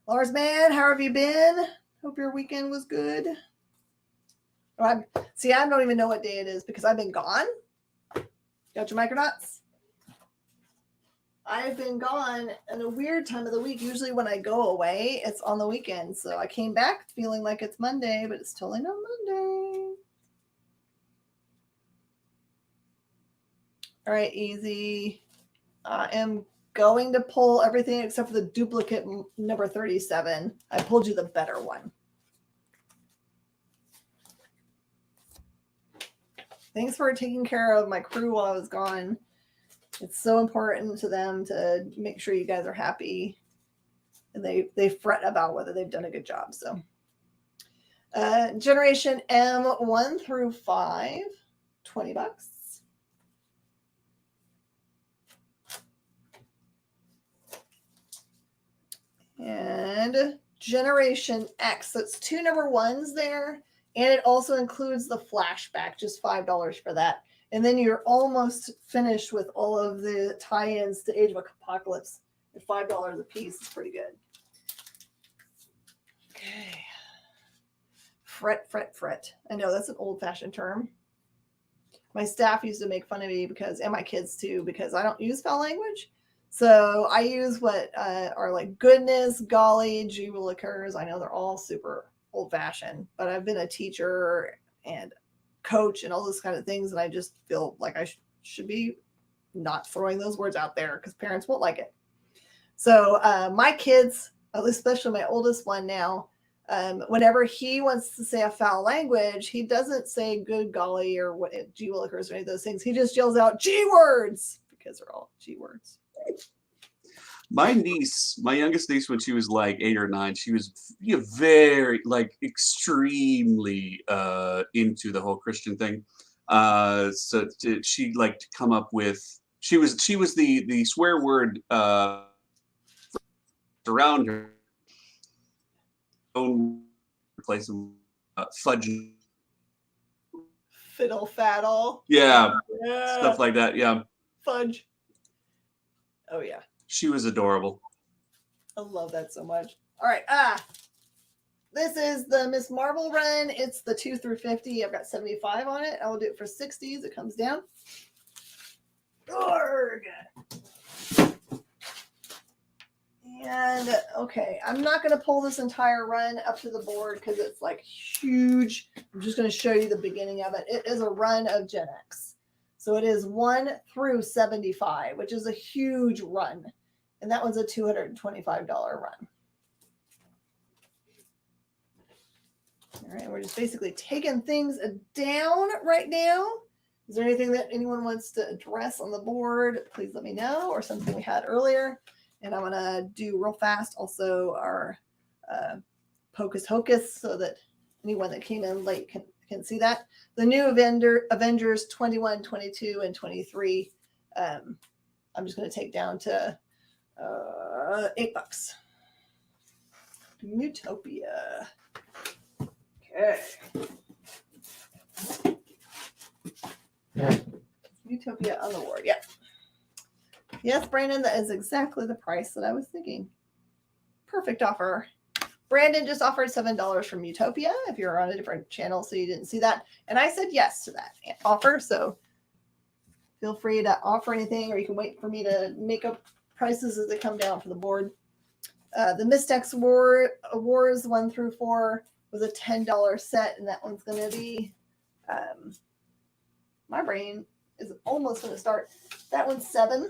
Lars, man, how have you been? Hope your weekend was good. I don't even know what day it is because I've been gone. Got your Micronauts? I've been gone at a weird time of the week. Usually when I go away, it's on the weekend. So I came back feeling like it's Monday, but it's totally not Monday. All right, easy. I am going to pull everything except for the duplicate number 37. I pulled you the better one. Thanks for taking care of my crew while I was gone. It's so important to them to make sure you guys are happy. And they fret about whether they've done a good job. So Generation M 1 through 5, $20. And Generation X, so it's 2 number 1s there, and it also includes the flashback, just $5 for that. And then you're almost finished with all of the tie-ins to Age of Apocalypse at $5 a piece. It's pretty good. Okay. Fret, fret, fret. I know that's an old-fashioned term. My staff used to make fun of me because, and my kids too, because I don't use foul language. So I use what are like goodness, golly, gee willikers. I know they're all super old-fashioned, but I've been a teacher and coach and all those kind of things, and I just feel like I should be not throwing those words out there because parents won't like it. So my kids, especially my oldest one now, whenever he wants to say a foul language, he doesn't say good golly or what gee willikers or any of those things. He just yells out G words because they're all G words. My niece, my youngest niece, when she was like 8 or 9, she was very, like, extremely into the whole Christian thing. So she liked to come up with. She was the swear word around her own place of fudge. Fiddle faddle. Yeah, Yeah. stuff like that. Yeah. Fudge. Oh yeah. She was adorable. I love that so much. All right. This is the Miss Marvel run. It's the 2 through 50. I've got 75 on it. I will do it for 60s. It comes down. Gorg. And okay, I'm not going to pull this entire run up to the board because it's like huge. I'm just going to show you the beginning of it. It is a run of Gen X. So it is 1 through 75, which is a huge run. And that one's a $225 run. All right, we're just basically taking things down right now. Is there anything that anyone wants to address on the board? Please let me know, or something we had earlier. And I'm going to do real fast also our Pocus Hocus so that anyone that came in late can see that. The new Avengers 21, 22, and 23. I'm just going to take down to $8. Utopia. Okay. Utopia on the board. Yeah. Yes, Brandon, that is exactly the price that I was thinking. Perfect offer. Brandon just offered $7 from Utopia if you're on a different channel, so you didn't see that. And I said yes to that offer, so feel free to offer anything, or you can wait for me to make up prices as they come down for the board. The Mystex Wars 1 through 4 was a $10 set, and that one's going to be, my brain is almost going to start. That one's $7.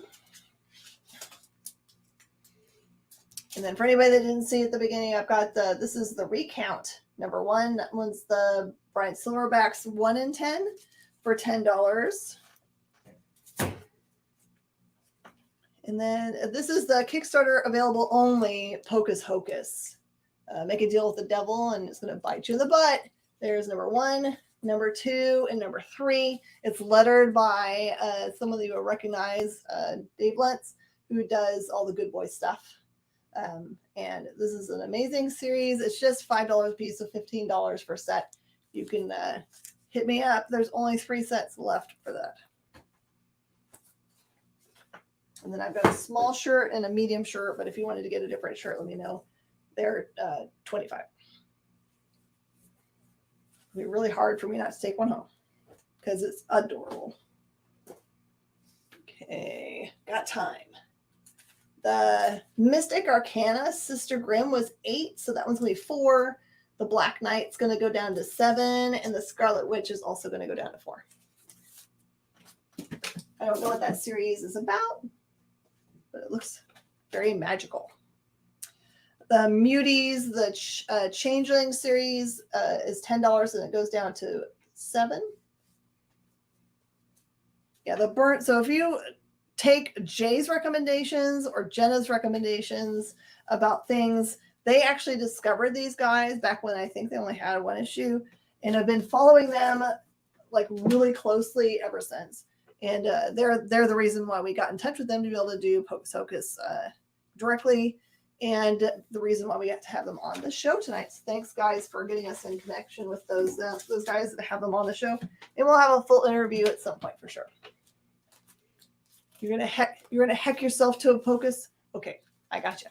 And then for anybody that didn't see at the beginning, I've got this is the Recount number 1. That one's the Brian Silverbacks 1 in 10 for $10. And then this is the Kickstarter available only Pocus Hocus. Make a deal with the devil and it's going to bite you in the butt. There's number 1, number 2, and number 3. It's lettered by someone that you will recognize, Dave Lentz, who does all the Good Boy stuff. And this is an amazing series. It's just $5 a piece, so $15 per set. You can hit me up. There's only 3 sets left for that. And then I've got a small shirt and a medium shirt, but if you wanted to get a different shirt, let me know. They're $25. It'll be really hard for me not to take one home because it's adorable. Okay, got time. The Mystic Arcana Sister Grimm was 8, so that one's going to be 4. The Black Knight's going to go down to 7, and the Scarlet Witch is also going to go down to 4. I don't know what that series is about, but it looks very magical. The Muties, the Changeling series is $10, and it goes down to 7. Yeah, the burnt. So if you take Jay's recommendations or Jenna's recommendations about things, they actually discovered these guys back when I think they only had 1 issue, and have been following them like really closely ever since. And they're the reason why we got in touch with them to be able to do Hocus Hocus directly, and the reason why we got to have them on the show tonight. So thanks, guys, for getting us in connection with those guys that have them on the show, and we'll have a full interview at some point for sure. You're gonna heck yourself to a Pocus. Okay, I got you.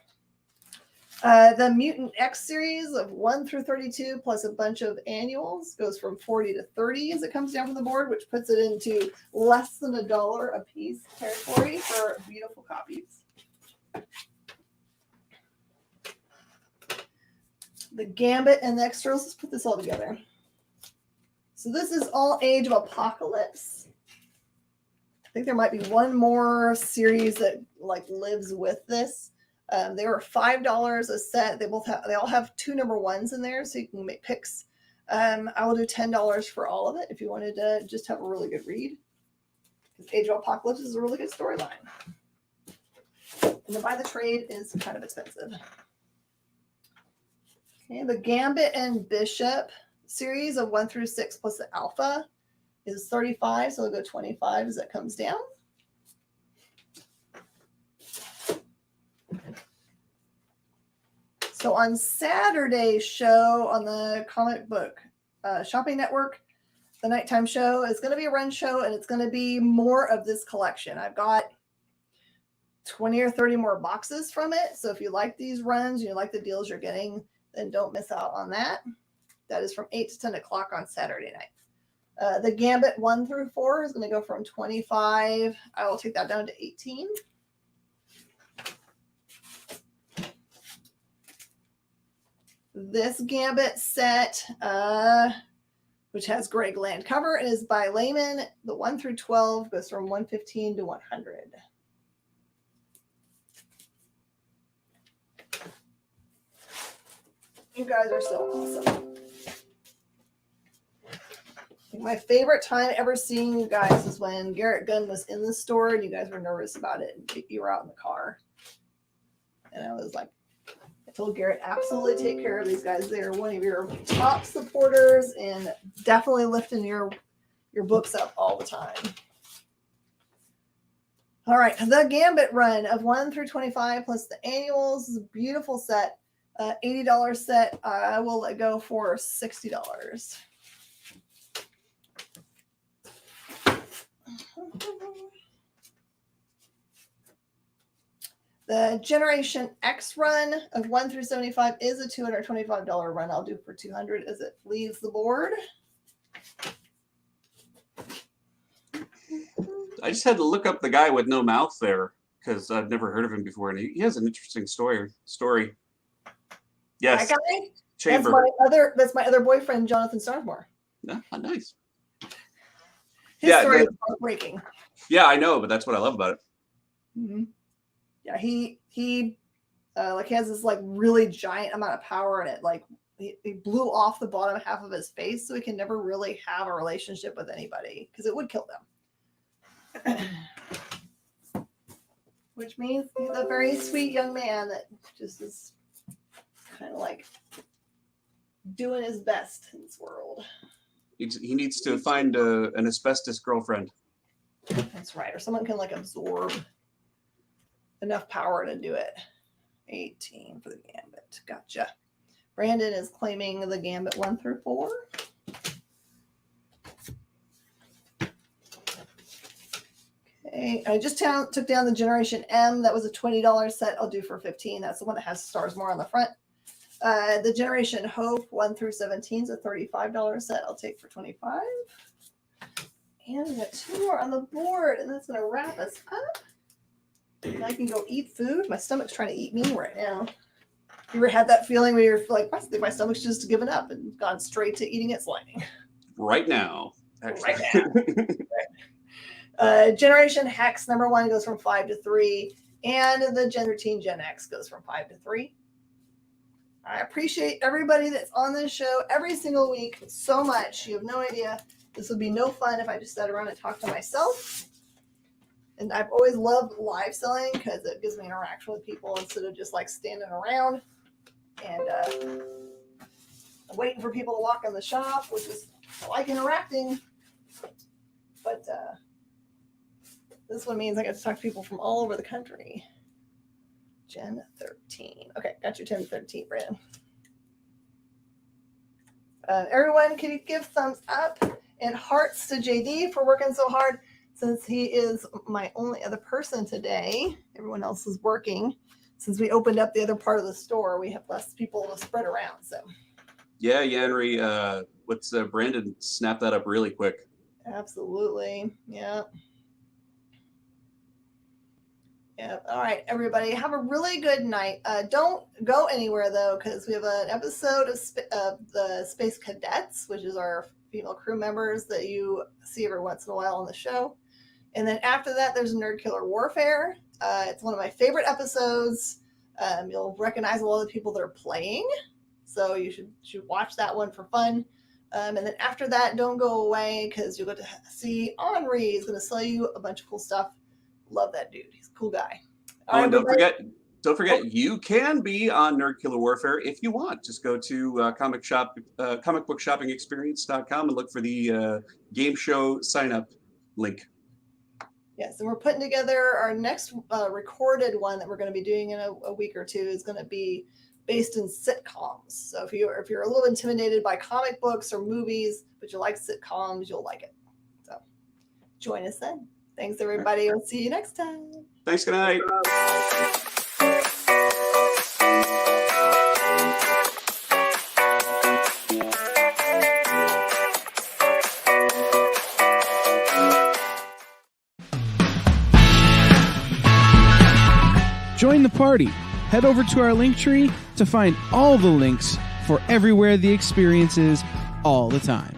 The Mutant X series of 1 through 32 plus a bunch of annuals goes from 40 to 30 as it comes down from the board, which puts it into less than $1 a piece territory for beautiful copies. The Gambit and the extras. Let's put this all together. So this is all Age of Apocalypse. I think there might be one more series that like lives with this. They were $5 a set. They all have 2 number 1s in there, so you can make picks. I will do $10 for all of it if you wanted to just have a really good read. Because Age of Apocalypse is a really good storyline. And to buy the trade is kind of expensive. Okay, the Gambit and Bishop series of 1 through 6 plus the Alpha is $35, so it'll go $25 as it comes down. So on Saturday's show on the comic book shopping network, the nighttime show is going to be a run show, and it's going to be more of this collection. I've got 20 or 30 more boxes from it. So if you like these runs, you like the deals you're getting, then don't miss out on that. That is from 8 to 10 o'clock on Saturday night. The Gambit 1 through 4 is going to go from 25. I will take that down to 18. This Gambit set, which has Greg Land cover, and is by Layman. The 1 through 12 goes from 115 to 100. You guys are so awesome. My favorite time ever seeing you guys is when Garrett Gunn was in the store and you guys were nervous about it and you were out in the car. And I was like, I told Garrett, absolutely take care of these guys. They're one of your top supporters and definitely lifting your books up all the time. All right, the Gambit run of 1 through 25 plus the annuals is a beautiful set. $80 set. I will let go for $60. The Generation X run of 1 through 75 is a $225 run. I'll do for $200 as it leaves the board. I just had to look up the guy with no mouth there because I've never heard of him before, and he has an interesting story. Yes, That guy? Chamber. That's my other boyfriend, Jonathan Starmore. Yeah, nice. His story is heartbreaking. Yeah, I know, but that's what I love about it. Mm-hmm. Yeah, he has this like really giant amount of power in it. Like he blew off the bottom half of his face, so he can never really have a relationship with anybody because it would kill them. Which means he's a very sweet young man that just is kind of like doing his best in this world. He needs to find an asbestos girlfriend. That's right, or someone can like absorb enough power to do it. 18 for the Gambit. Gotcha. Brandon is claiming the Gambit 1 through 4. Okay, I just took down the Generation M. That was a $20 set. I'll do for $15. That's the one that has stars more on the front. The Generation Hope 1 through 17 is a $35 set. I'll take for $25. And we got 2 more on the board, and that's going to wrap us up. I can go eat food. My stomach's trying to eat me right now. You ever had that feeling where you're like, my stomach's just given up and gone straight to eating its lining? Right now. Actually. Right now. Generation Hex number 1 goes from 5 to 3, and the Gender Teen Gen X goes from 5 to 3. I appreciate everybody that's on this show every single week so much. You have no idea. This would be no fun if I just sat around and talked to myself. And I've always loved live selling because it gives me interaction with people instead of just like standing around and waiting for people to walk in the shop, which is I like interacting. But this one means I get to talk to people from all over the country. Gen 13. Okay, got your 10 13, Brandon. Everyone, can you give thumbs up and hearts to JD for working so hard? Since he is my only other person today, everyone else is working. Since we opened up the other part of the store, we have less people to spread around. So, yeah, Henry. Let's Brandon snap that up really quick. Absolutely, yeah. Yeah. All right, everybody, have a really good night. Don't go anywhere though, because we have an episode of the Space Cadets, which is our female crew members that you see every once in a while on the show. And then after that, there's Nerd Killer Warfare. It's one of my favorite episodes. You'll recognize a lot of the people that are playing, so you should watch that one for fun. And then after that, don't go away because you'll get to see Henri is going to sell you a bunch of cool stuff. Love that dude. He's a cool guy. Oh, and don't forget, you can be on Nerd Killer Warfare if you want. Just go to comicbookshoppingexperience.com and look for the game show sign up link. Yes, and we're putting together our next recorded one that we're going to be doing in a week or two is going to be based in sitcoms. So if you're a little intimidated by comic books or movies, but you like sitcoms, you'll like it. So join us then. Thanks, everybody. We'll see you next time. Thanks. Good night. Join the party. Head over to our link tree to find all the links for everywhere the experience is all the time.